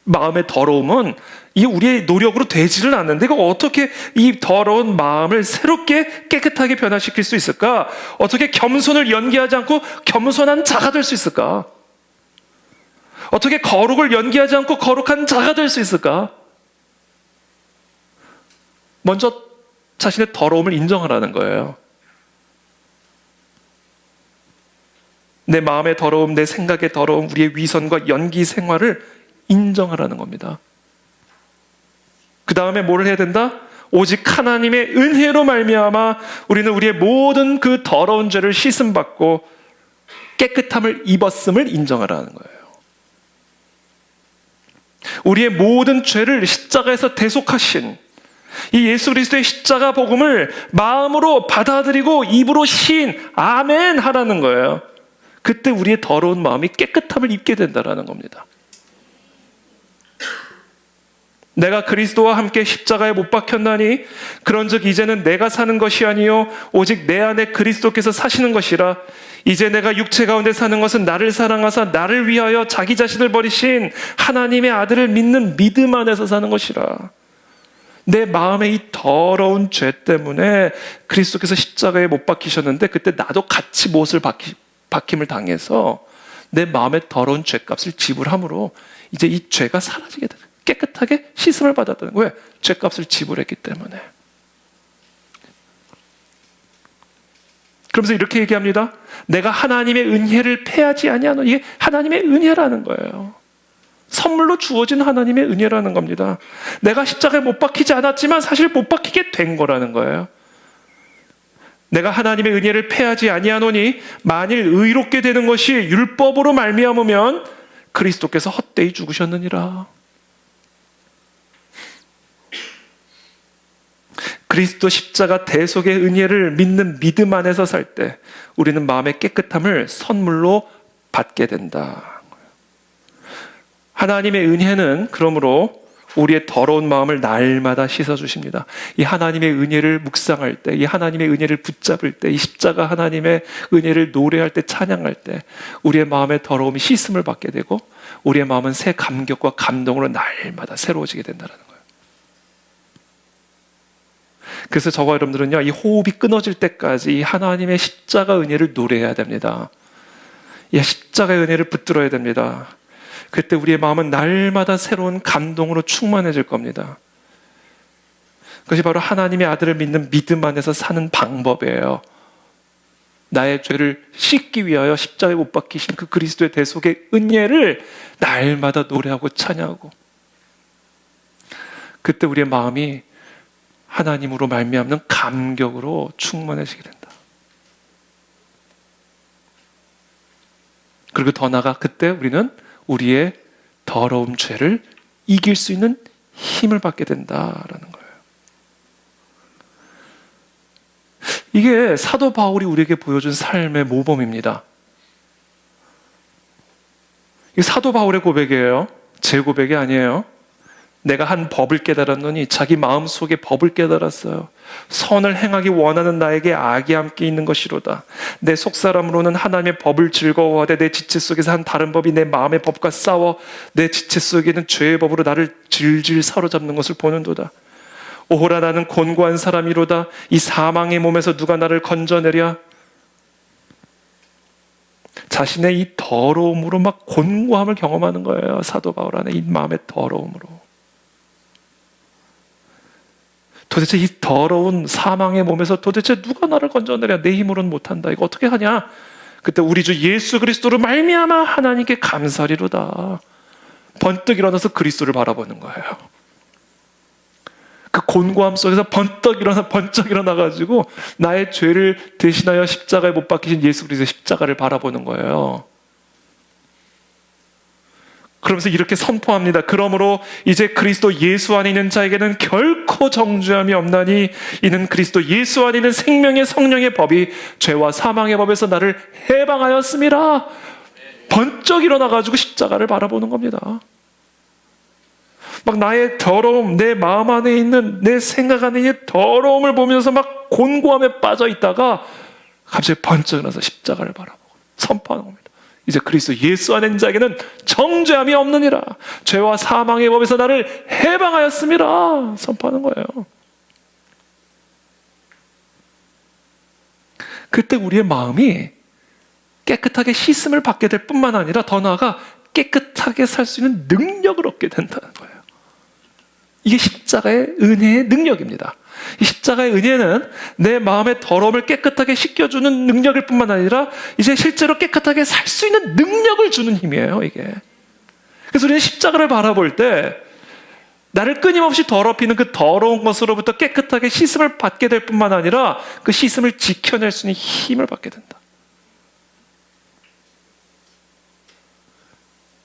마음의 더러움은 이 우리의 노력으로 되지를 않는데 이거 어떻게 이 더러운 마음을 새롭게 깨끗하게 변화시킬 수 있을까? 어떻게 겸손을 연기하지 않고 겸손한 자가 될 수 있을까? 어떻게 거룩을 연기하지 않고 거룩한 자가 될 수 있을까? 먼저 자신의 더러움을 인정하라는 거예요. 내 마음의 더러움, 내 생각의 더러움, 우리의 위선과 연기 생활을 인정하라는 겁니다. 그 다음에 뭘 해야 된다? 오직 하나님의 은혜로 말미암아 우리는 우리의 모든 그 더러운 죄를 씻음받고 깨끗함을 입었음을 인정하라는 거예요. 우리의 모든 죄를 십자가에서 대속하신 이 예수 그리스도의 십자가 복음을 마음으로 받아들이고 입으로 신 아멘 하라는 거예요. 그때 우리의 더러운 마음이 깨끗함을 입게 된다는 겁니다. 내가 그리스도와 함께 십자가에 못 박혔나니 그런즉 이제는 내가 사는 것이 아니요 오직 내 안에 그리스도께서 사시는 것이라. 이제 내가 육체 가운데 사는 것은 나를 사랑하사 나를 위하여 자기 자신을 버리신 하나님의 아들을 믿는 믿음 안에서 사는 것이라. 내 마음의 이 더러운 죄 때문에 그리스도께서 십자가에 못 박히셨는데 그때 나도 같이 못을 박힘을 당해서 내 마음의 더러운 죄값을 지불함으로 이제 이 죄가 사라지게 되는, 깨끗하게 씻음을 받았다는 거예요. 왜? 죄값을 지불했기 때문에. 그러면서 이렇게 얘기합니다. 내가 하나님의 은혜를 패하지 아니하노. 이게 하나님의 은혜라는 거예요. 선물로 주어진 하나님의 은혜라는 겁니다. 내가 십자가에 못 박히지 않았지만 사실 못 박히게 된 거라는 거예요. 내가 하나님의 은혜를 패하지 아니하노니 만일 의롭게 되는 것이 율법으로 말미암으면 그리스도께서 헛되이 죽으셨느니라. 그리스도 십자가 대속의 은혜를 믿는 믿음 안에서 살 때 우리는 마음의 깨끗함을 선물로 받게 된다. 하나님의 은혜는 그러므로 우리의 더러운 마음을 날마다 씻어주십니다. 이 하나님의 은혜를 묵상할 때, 이 하나님의 은혜를 붙잡을 때, 이 십자가 하나님의 은혜를 노래할 때, 찬양할 때 우리의 마음의 더러움이 씻음을 받게 되고 우리의 마음은 새 감격과 감동으로 날마다 새로워지게 된다는 거예요. 그래서 저와 여러분들은요, 이 호흡이 끊어질 때까지 이 하나님의 십자가 은혜를 노래해야 됩니다. 이 십자가의 은혜를 붙들어야 됩니다. 그때 우리의 마음은 날마다 새로운 감동으로 충만해질 겁니다. 그것이 바로 하나님의 아들을 믿는 믿음 안에서 사는 방법이에요. 나의 죄를 씻기 위하여 십자가에 못 박히신 그 그리스도의 대속의 은혜를 날마다 노래하고 찬양하고, 그때 우리의 마음이 하나님으로 말미암는 감격으로 충만해지게 된다. 그리고 더 나아가 그때 우리는 우리의 더러운 죄를 이길 수 있는 힘을 받게 된다라는 거예요. 이게 사도 바울이 우리에게 보여준 삶의 모범입니다. 이게 사도 바울의 고백이에요. 제 고백이 아니에요. 내가 한 법을 깨달았노니 자기 마음속에 법을 깨달았어요. 선을 행하기 원하는 나에게 악이 함께 있는 것이로다. 내 속사람으로는 하나님의 법을 즐거워하되 내 지체 속에서 한 다른 법이 내 마음의 법과 싸워 내 지체 속에는 죄의 법으로 나를 질질 사로잡는 것을 보는도다. 오호라 나는 곤고한 사람이로다. 이 사망의 몸에서 누가 나를 건져내랴. 자신의 이 더러움으로 막 곤고함을 경험하는 거예요. 사도 바울 안에 이 마음의 더러움으로. 도대체 이 더러운 사망의 몸에서 도대체 누가 나를 건져내랴? 내 힘으로는 못한다. 이거 어떻게 하냐? 그때 우리 주 예수 그리스도로 말미암아 하나님께 감사리로다. 번뜩 일어나서 그리스도를 바라보는 거예요. 그 곤고함 속에서 번쩍 일어나가지고 나의 죄를 대신하여 십자가에 못 박히신 예수 그리스도의 십자가를 바라보는 거예요. 그러면서 이렇게 선포합니다. 그러므로 이제 그리스도 예수 안에 있는 자에게는 결코 정죄함이 없나니 이는 그리스도 예수 안에 있는 생명의 성령의 법이 죄와 사망의 법에서 나를 해방하였습니다. 번쩍 일어나가지고 십자가를 바라보는 겁니다. 막 나의 더러움, 내 마음 안에 있는, 내 생각 안에 있는 더러움을 보면서 막 곤고함에 빠져 있다가 갑자기 번쩍 일어나서 십자가를 바라보고 선포하는 겁니다. 이제 그리스도 예수 안에 있는 자에게는 정죄함이 없느니라. 죄와 사망의 법에서 나를 해방하였습니다. 선포하는 거예요. 그때 우리의 마음이 깨끗하게 씻음을 받게 될 뿐만 아니라 더 나아가 깨끗하게 살 수 있는 능력을 얻게 된다는 거예요. 이게 십자가의 은혜의 능력입니다. 이 십자가의 은혜는 내 마음의 더러움을 깨끗하게 씻겨주는 능력일 뿐만 아니라 이제 실제로 깨끗하게 살 수 있는 능력을 주는 힘이에요, 이게. 그래서 우리는 십자가를 바라볼 때 나를 끊임없이 더럽히는 그 더러운 것으로부터 깨끗하게 씻음을 받게 될 뿐만 아니라 그 씻음을 지켜낼 수 있는 힘을 받게 된다.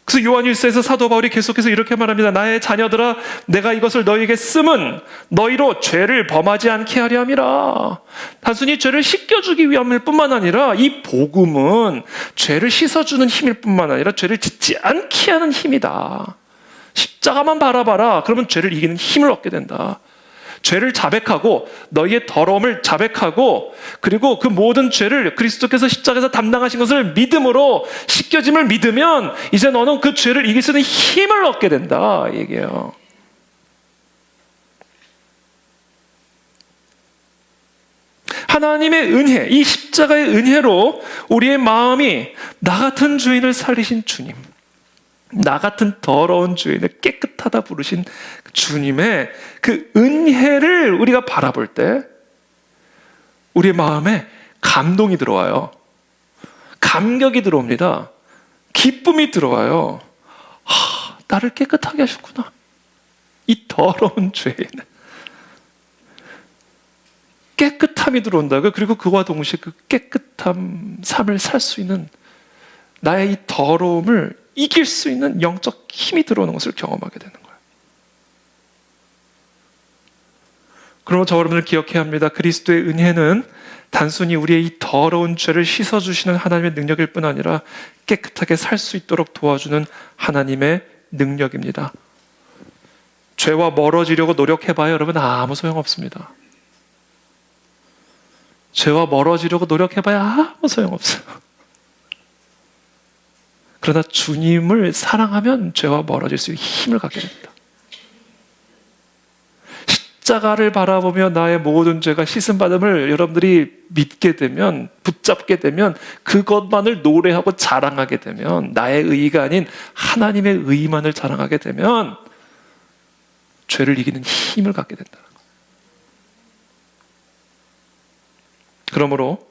그래서 요한 1서에서 사도 바울이 계속해서 이렇게 말합니다. 나의 자녀들아, 내가 이것을 너희에게 씀은 너희로 죄를 범하지 않게 하려 함이라. 단순히 죄를 씻겨주기 위함일 뿐만 아니라 이 복음은 죄를 씻어주는 힘일 뿐만 아니라 죄를 짓지 않게 하는 힘이다. 십자가만 바라봐라. 그러면 죄를 이기는 힘을 얻게 된다. 죄를 자백하고 너희의 더러움을 자백하고 그리고 그 모든 죄를 그리스도께서 십자가에서 담당하신 것을 믿음으로 씻겨짐을 믿으면 이제 너는 그 죄를 이길 수 있는 힘을 얻게 된다 얘기해요. 하나님의 은혜, 이 십자가의 은혜로 우리의 마음이 나 같은 죄인을 살리신 주님, 나 같은 더러운 죄인을 깨끗하다 부르신 주님의 그 은혜를 우리가 바라볼 때 우리의 마음에 감동이 들어와요. 감격이 들어옵니다. 기쁨이 들어와요. 나를 깨끗하게 하셨구나. 이 더러운 죄인을. 깨끗함이 들어온다고요. 그리고 그와 동시에 그 깨끗한 삶을 살 수 있는 나의 이 더러움을 이길 수 있는 영적 힘이 들어오는 것을 경험하게 되는 거예요. 그러면 저 여러분을 기억해야 합니다. 그리스도의 은혜는 단순히 우리의 이 더러운 죄를 씻어주시는 하나님의 능력일 뿐 아니라 깨끗하게 살 수 있도록 도와주는 하나님의 능력입니다. 죄와 멀어지려고 노력해봐요. 여러분 아무 소용없습니다. 죄와 멀어지려고 노력해봐야 아무 소용없어요. 그러나 주님을 사랑하면 죄와 멀어질 수 있는 힘을 갖게 됩니다. 십자가를 바라보며 나의 모든 죄가 씻음받음을 여러분들이 믿게 되면, 붙잡게 되면, 그것만을 노래하고 자랑하게 되면, 나의 의의가 아닌 하나님의 의의만을 자랑하게 되면 죄를 이기는 힘을 갖게 된다는 거예요. 그러므로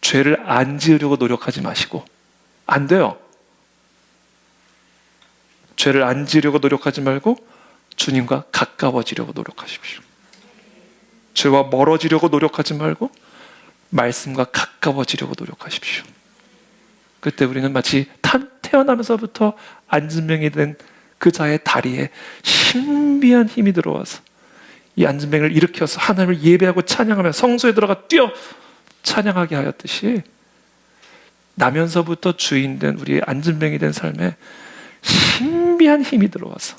죄를 안 지으려고 노력하지 마시고, 안 돼요. 죄를 안 지으려고 노력하지 말고 주님과 가까워지려고 노력하십시오. 죄와 멀어지려고 노력하지 말고 말씀과 가까워지려고 노력하십시오. 그때 우리는 마치 태어나면서부터 안진병이 된 그 자의 다리에 신비한 힘이 들어와서 이 안진병을 일으켜서 하나님을 예배하고 찬양하며 성소에 들어가 뛰어 찬양하게 하였듯이 나면서부터 주인된 우리의 안진병이 된 삶에 신비한 힘이 들어와서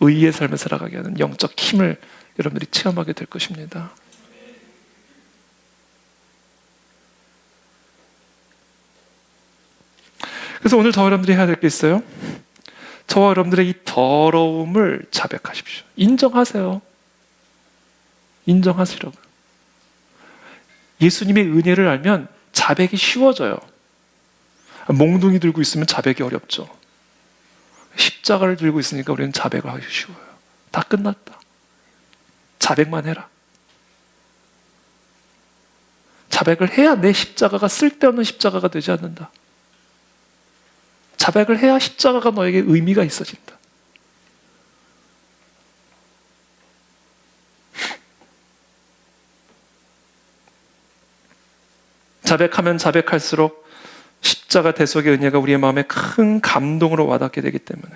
의의 삶을 살아가게 하는 영적 힘을 여러분들이 체험하게 될 것입니다. 그래서 오늘 저와 여러분들이 해야 될 게 있어요. 저와 여러분들의 이 더러움을 자백하십시오. 인정하세요. 인정하시라고요. 예수님의 은혜를 알면 자백이 쉬워져요. 몽둥이 들고 있으면 자백이 어렵죠. 십자가를 들고 있으니까 우리는 자백을 하기 쉬워요. 다 끝났다. 자백만 해라. 자백을 해야 내 십자가가 쓸데없는 십자가가 되지 않는다. 자백을 해야 십자가가 너에게 의미가 있어진다. 자백하면 자백할수록 십자가 대속의 은혜가 우리의 마음에 큰 감동으로 와닿게 되기 때문에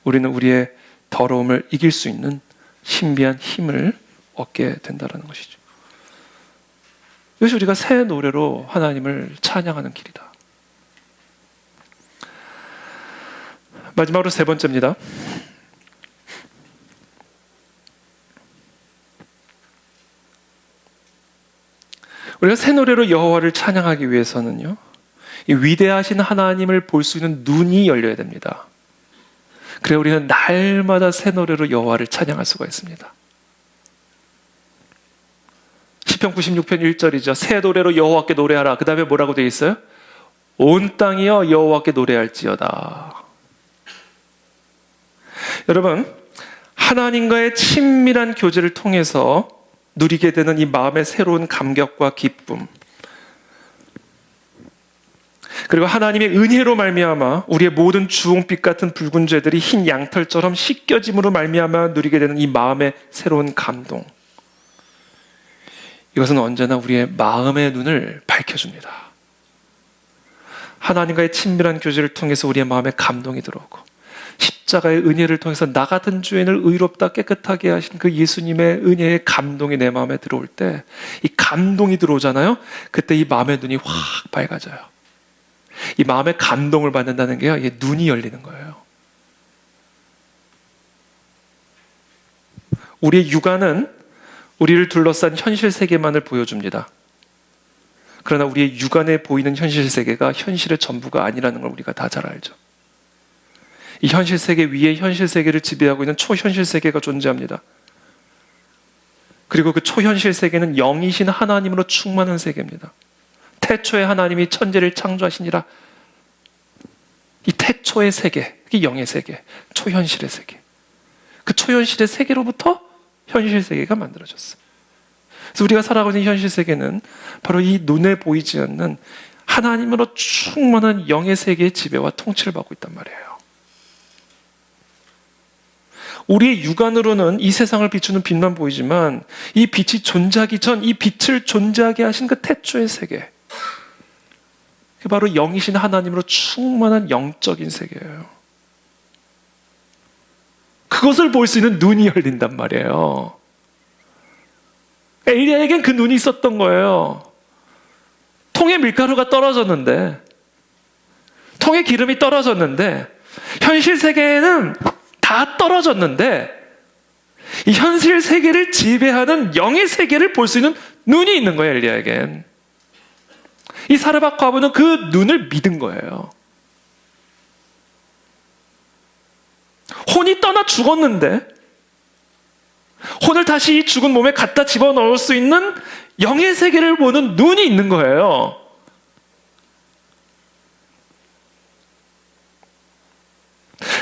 우리는 우리의 더러움을 이길 수 있는 신비한 힘을 얻게 된다는 것이죠. 이것이 우리가 새 노래로 하나님을 찬양하는 길이다. 마지막으로 세 번째입니다. 우리가 새 노래로 여호와를 찬양하기 위해서는요, 이 위대하신 하나님을 볼 수 있는 눈이 열려야 됩니다. 그래야 우리는 날마다 새 노래로 여호와를 찬양할 수가 있습니다. 시편 96편 1절이죠. 새 노래로 여호와께 노래하라. 그 다음에 뭐라고 되어 있어요? 온 땅이여 여호와께 노래할지어다. 여러분, 하나님과의 친밀한 교제를 통해서 누리게 되는 이 마음의 새로운 감격과 기쁨, 그리고 하나님의 은혜로 말미암아 우리의 모든 주홍빛 같은 붉은 죄들이 흰 양털처럼 씻겨짐으로 말미암아 누리게 되는 이 마음의 새로운 감동, 이것은 언제나 우리의 마음의 눈을 밝혀줍니다. 하나님과의 친밀한 교제를 통해서 우리의 마음에 감동이 들어오고 십자가의 은혜를 통해서 나 같은 죄인을 의롭다 깨끗하게 하신 그 예수님의 은혜의 감동이 내 마음에 들어올 때, 이 감동이 들어오잖아요. 그때 이 마음의 눈이 확 밝아져요. 이 마음의 감동을 받는다는 게요, 이게 눈이 열리는 거예요. 우리의 육안은 우리를 둘러싼 현실 세계만을 보여줍니다. 그러나 우리의 육안에 보이는 현실 세계가 현실의 전부가 아니라는 걸 우리가 다 잘 알죠. 이 현실 세계 위에 현실 세계를 지배하고 있는 초현실 세계가 존재합니다. 그리고 그 초현실 세계는 영이신 하나님으로 충만한 세계입니다. 태초에 하나님이 천지를 창조하시니라. 이 태초의 세계, 이 영의 세계, 초현실의 세계. 그 초현실의 세계로부터 현실 세계가 만들어졌어요. 그래서 우리가 살아가고 있는 현실 세계는 바로 이 눈에 보이지 않는 하나님으로 충만한 영의 세계의 지배와 통치를 받고 있단 말이에요. 우리의 육안으로는 이 세상을 비추는 빛만 보이지만 이 빛이 존재하기 전 이 빛을 존재하게 하신 그 태초의 세계, 그게 바로 영이신 하나님으로 충만한 영적인 세계예요. 그것을 볼 수 있는 눈이 열린단 말이에요. 엘리야에겐 그 눈이 있었던 거예요. 통에 밀가루가 떨어졌는데, 통에 기름이 떨어졌는데, 현실 세계에는 다 떨어졌는데 이 현실 세계를 지배하는 영의 세계를 볼 수 있는 눈이 있는 거예요, 엘리야에겐. 이 사르밧 과부는 그 눈을 믿은 거예요. 혼이 떠나 죽었는데 혼을 다시 이 죽은 몸에 갖다 집어넣을 수 있는 영의 세계를 보는 눈이 있는 거예요.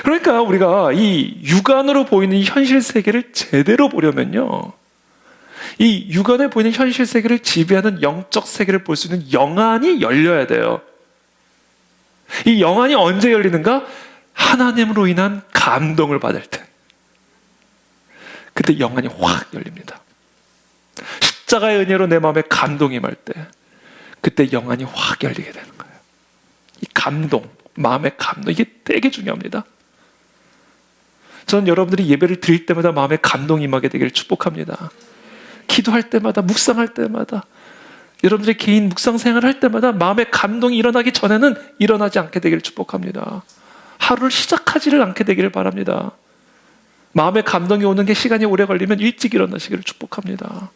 그러니까 우리가 이 육안으로 보이는 이 현실 세계를 제대로 보려면요, 이 육안에 보이는 현실 세계를 지배하는 영적 세계를 볼 수 있는 영안이 열려야 돼요. 이 영안이 언제 열리는가? 하나님으로 인한 감동을 받을 때, 그때 영안이 확 열립니다. 십자가의 은혜로 내 마음에 감동이 임할 때, 그때 영안이 확 열리게 되는 거예요. 이 감동, 마음의 감동, 이게 되게 중요합니다. 저는 여러분들이 예배를 드릴 때마다 마음에 감동이 임하게 되기를 축복합니다. 기도할 때마다, 묵상할 때마다, 여러분들의 개인 묵상 생활을 할 때마다 마음의 감동이 일어나기 전에는 일어나지 않게 되기를 축복합니다. 하루를 시작하지를 않게 되기를 바랍니다. 마음의 감동이 오는 게 시간이 오래 걸리면 일찍 일어나시기를 축복합니다.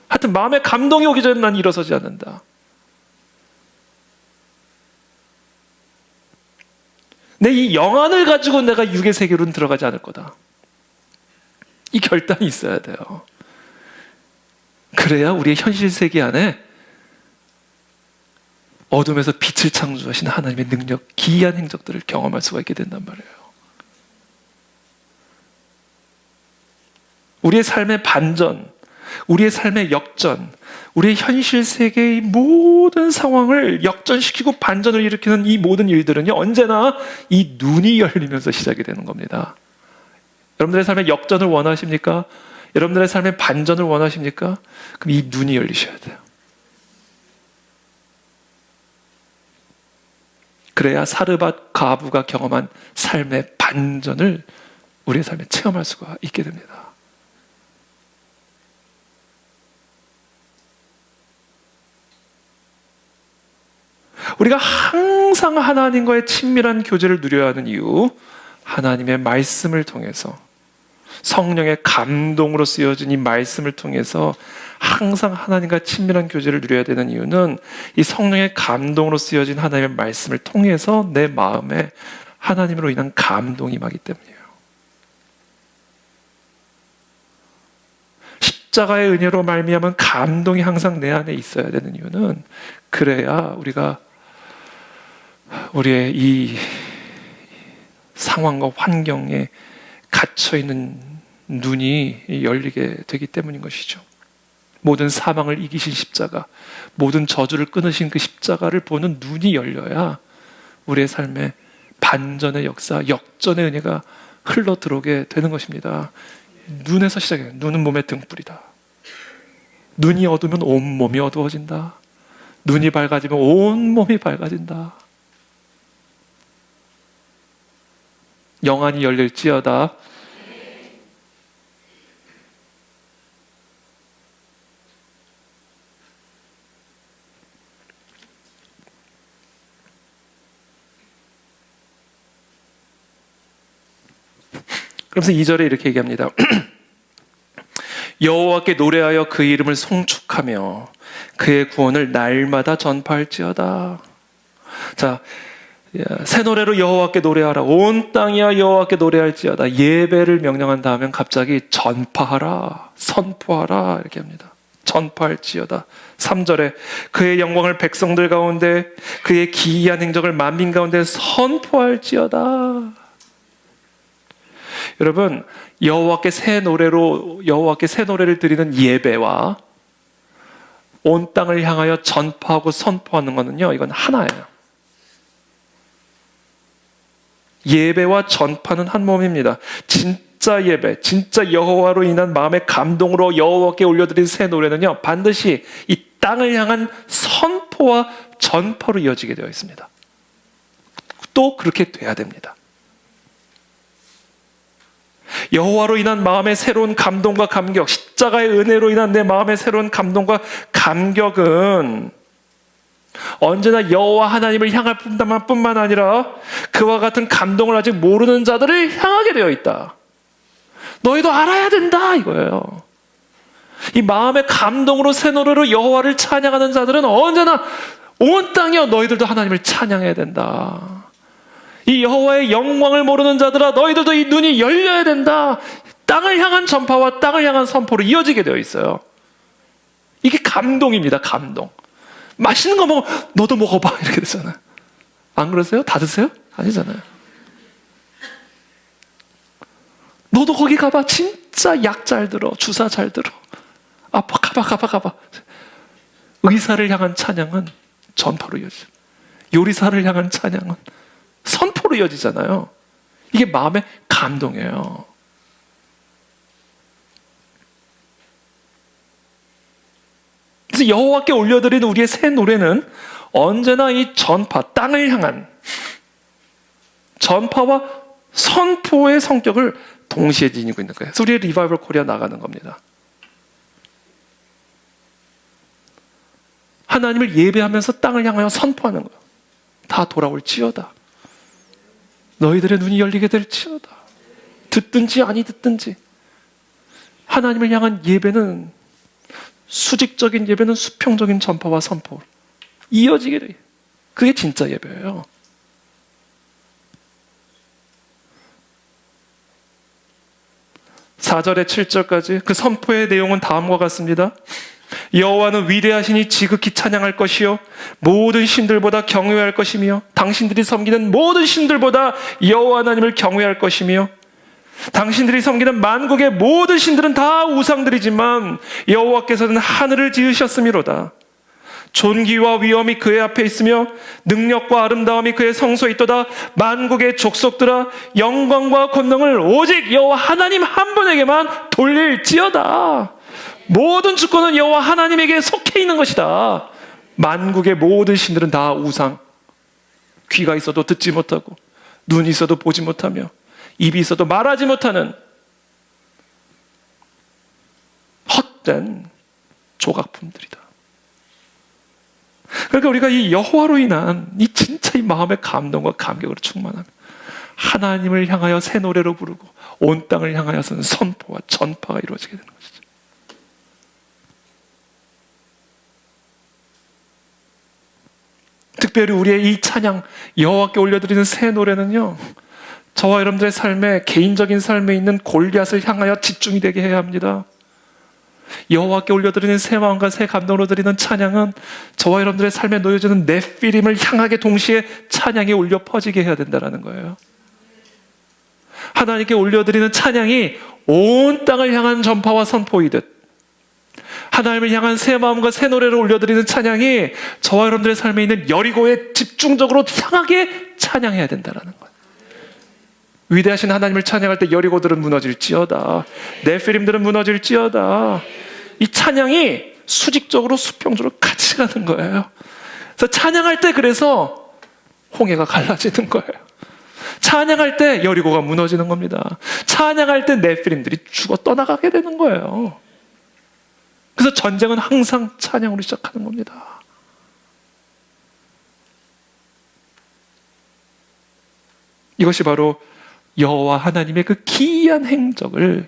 하여튼 마음의 감동이 오기 전에 난 일어서지 않는다. 내 이 영안을 가지고 내가 육의 세계로는 들어가지 않을 거다. 이 결단이 있어야 돼요. 그래야 우리의 현실 세계 안에 어둠에서 빛을 창조하신 하나님의 능력, 기이한 행적들을 경험할 수가 있게 된단 말이에요. 우리의 삶의 반전, 우리의 삶의 역전, 우리의 현실 세계의 모든 상황을 역전시키고 반전을 일으키는 이 모든 일들은요, 언제나 이 눈이 열리면서 시작이 되는 겁니다. 여러분들의 삶의 역전을 원하십니까? 여러분들의 삶의 반전을 원하십니까? 그럼 이 눈이 열리셔야 돼요. 그래야 사르밧 과부가 경험한 삶의 반전을 우리의 삶에 체험할 수가 있게 됩니다. 우리가 항상 하나님과의 친밀한 교제를 누려야 하는 이유, 하나님의 말씀을 통해서, 성령의 감동으로 쓰여진 이 말씀을 통해서 항상 하나님과 친밀한 교제를 누려야 되는 이유는 이 성령의 감동으로 쓰여진 하나님의 말씀을 통해서 내 마음에 하나님으로 인한 감동이 임하기 때문이에요. 십자가의 은혜로 말미암은 감동이 항상 내 안에 있어야 되는 이유는, 그래야 우리가 우리의 이 상황과 환경에 갇혀있는 눈이 열리게 되기 때문인 것이죠. 모든 사망을 이기신 십자가, 모든 저주를 끊으신 그 십자가를 보는 눈이 열려야 우리의 삶에 반전의 역사, 역전의 은혜가 흘러 들어오게 되는 것입니다. 눈에서 시작해요. 눈은 몸의 등불이다. 눈이 어두우면 온몸이 어두워진다. 눈이 밝아지면 온몸이 밝아진다. 영안이 열릴지어다. 그러면서 2절에 이렇게 얘기합니다. 여호와께 노래하여 그 이름을 송축하며 그의 구원을 날마다 전파할지어다. 자, 새 노래로 여호와께 노래하라. 온 땅이야 여호와께 노래할지어다. 예배를 명령한 다음엔 갑자기 전파하라, 선포하라 이렇게 합니다. 전파할지어다. 3절에 그의 영광을 백성들 가운데, 그의 기이한 행적을 만민 가운데 선포할지어다. 여러분, 여호와께 새 노래를 드리는 예배와 온 땅을 향하여 전파하고 선포하는 것은요, 이건 하나예요. 예배와 전파는 한 몸입니다. 진짜 예배, 진짜 여호와로 인한 마음의 감동으로 여호와께 올려드린 새 노래는요, 반드시 이 땅을 향한 선포와 전파로 이어지게 되어 있습니다. 또 그렇게 돼야 됩니다. 여호와로 인한 마음의 새로운 감동과 감격, 십자가의 은혜로 인한 내 마음의 새로운 감동과 감격은 언제나 여호와 하나님을 향할 뿐만 아니라 그와 같은 감동을 아직 모르는 자들을 향하게 되어 있다. 너희도 알아야 된다 이거예요. 이 마음의 감동으로 새 노래로 여호와를 찬양하는 자들은 언제나 온 땅이여 너희들도 하나님을 찬양해야 된다. 이 여호와의 영광을 모르는 자들아 너희들도 이 눈이 열려야 된다. 땅을 향한 전파와 땅을 향한 선포로 이어지게 되어 있어요. 이게 감동입니다. 감동. 맛있는 거 먹어, 너도 먹어봐 이렇게 되잖아요. 안 그러세요? 다 드세요? 아니잖아요. 너도 거기 가봐. 진짜 약 잘 들어, 주사 잘 들어. 아파, 가봐. 의사를 향한 찬양은 전파로 이어져요. 요리사를 향한 찬양은 선포로 이어지잖아요. 이게 마음의 감동이에요. 그래서 여호와께 올려드리는 우리의 새 노래는 언제나 이 전파, 땅을 향한 전파와 선포의 성격을 동시에 지니고 있는 거예요. 그래서 우리의 리바이벌 코리아 나가는 겁니다. 하나님을 예배하면서 땅을 향하여 선포하는 거예요. 다 돌아올지어다. 너희들의 눈이 열리게 될지어다. 듣든지 아니 듣든지. 하나님을 향한 예배는, 수직적인 예배는 수평적인 전파와 선포 이어지게 돼요. 그게 진짜 예배예요. (4절에) (7절까지) 그 선포의 내용은 다음과 같습니다. 여호와는 위대하시니 지극히 찬양할 것이요 모든 신들보다 경외할 것이며 당신들이 섬기는 모든 신들보다 여호와 하나님을 경외할 것이며 당신들이 섬기는 만국의 모든 신들은 다 우상들이지만 여호와께서는 하늘을 지으셨음이로다. 존귀와 위엄이 그의 앞에 있으며 능력과 아름다움이 그의 성소에 있도다. 만국의 족속들아, 영광과 권능을 오직 여호와 하나님 한 분에게만 돌릴지어다. 모든 주권은 여호와 하나님에게 속해 있는 것이다. 만국의 모든 신들은 다 우상. 귀가 있어도 듣지 못하고, 눈이 있어도 보지 못하며, 입이 있어도 말하지 못하는 헛된 조각품들이다. 그러니까 우리가 이 여호와로 인한 이 진짜 이 마음의 감동과 감격으로 충만하며 하나님을 향하여 새 노래로 부르고 온 땅을 향하여서는 선포와 전파가 이루어지게 되는 것이죠. 특별히 우리의 이 찬양, 여호와께 올려드리는 새 노래는요, 저와 여러분들의 삶에, 개인적인 삶에 있는 골리앗을 향하여 집중이 되게 해야 합니다. 여호와께 올려드리는 새 마음과 새 감동으로 드리는 찬양은 저와 여러분들의 삶에 놓여지는 네피림을 향하게 동시에 찬양이 울려 퍼지게 해야 된다는 거예요. 하나님께 올려드리는 찬양이 온 땅을 향한 전파와 선포이듯, 하나님을 향한 새 마음과 새 노래를 올려드리는 찬양이 저와 여러분들의 삶에 있는 여리고에 집중적으로 향하게 찬양해야 된다는 거예요. 위대하신 하나님을 찬양할 때 여리고들은 무너질지어다, 네피림들은 무너질지어다. 이 찬양이 수직적으로 수평적으로 같이 가는 거예요. 그래서 찬양할 때 그래서 홍해가 갈라지는 거예요. 찬양할 때 여리고가 무너지는 겁니다. 찬양할 때 네피림들이 죽어 떠나가게 되는 거예요. 그래서 전쟁은 항상 찬양으로 시작하는 겁니다. 이것이 바로 여호와 하나님의 그 기이한 행적을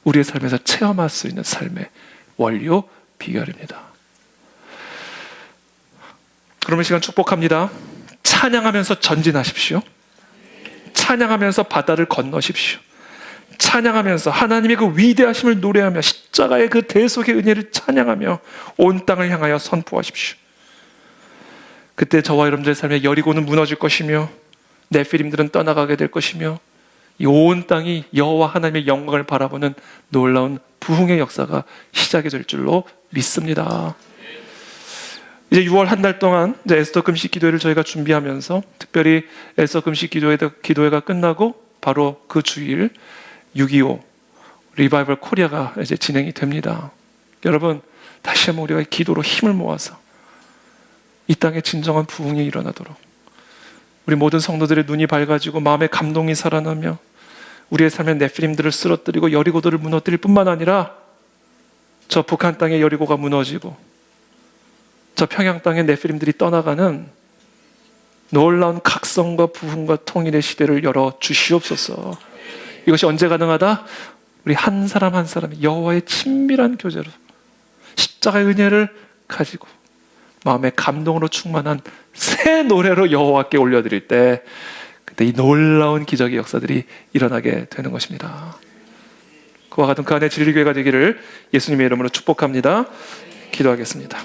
우리의 삶에서 체험할 수 있는 삶의 원료 비결입니다. 그러면 시간 축복합니다. 찬양하면서 전진하십시오. 찬양하면서 바다를 건너십시오. 찬양하면서 하나님의 그 위대하심을 노래하며 십자가의 그 대속의 은혜를 찬양하며 온 땅을 향하여 선포하십시오. 그때 저와 여러분들의 삶에 여리고는 무너질 것이며 네피림들은 떠나가게 될 것이며 이 온 땅이 여호와 하나님의 영광을 바라보는 놀라운 부흥의 역사가 시작이 될 줄로 믿습니다. 이제 6월 한 달 동안 이제 에스더 금식 기도회를 저희가 준비하면서, 특별히 에스더 금식 기도회가 끝나고 바로 그 주일 6.25 리바이벌 코리아가 이제 진행이 됩니다. 여러분, 다시 한번 우리가 기도로 힘을 모아서 이 땅에 진정한 부흥이 일어나도록, 우리 모든 성도들의 눈이 밝아지고 마음의 감동이 살아나며 우리의 삶의 네피림들을 쓰러뜨리고 여리고들을 무너뜨릴 뿐만 아니라 저 북한 땅의 여리고가 무너지고 저 평양 땅의 네피림들이 떠나가는 놀라운 각성과 부흥과 통일의 시대를 열어 주시옵소서. 이것이 언제 가능하다? 우리 한 사람 한 사람이 여호와의 친밀한 교제로 십자가의 은혜를 가지고 마음의 감동으로 충만한 새 노래로 여호와께 올려드릴 때, 그때 이 놀라운 기적의 역사들이 일어나게 되는 것입니다. 그와 같은 그 안에 진리교회가 되기를 예수님의 이름으로 축복합니다. 기도하겠습니다.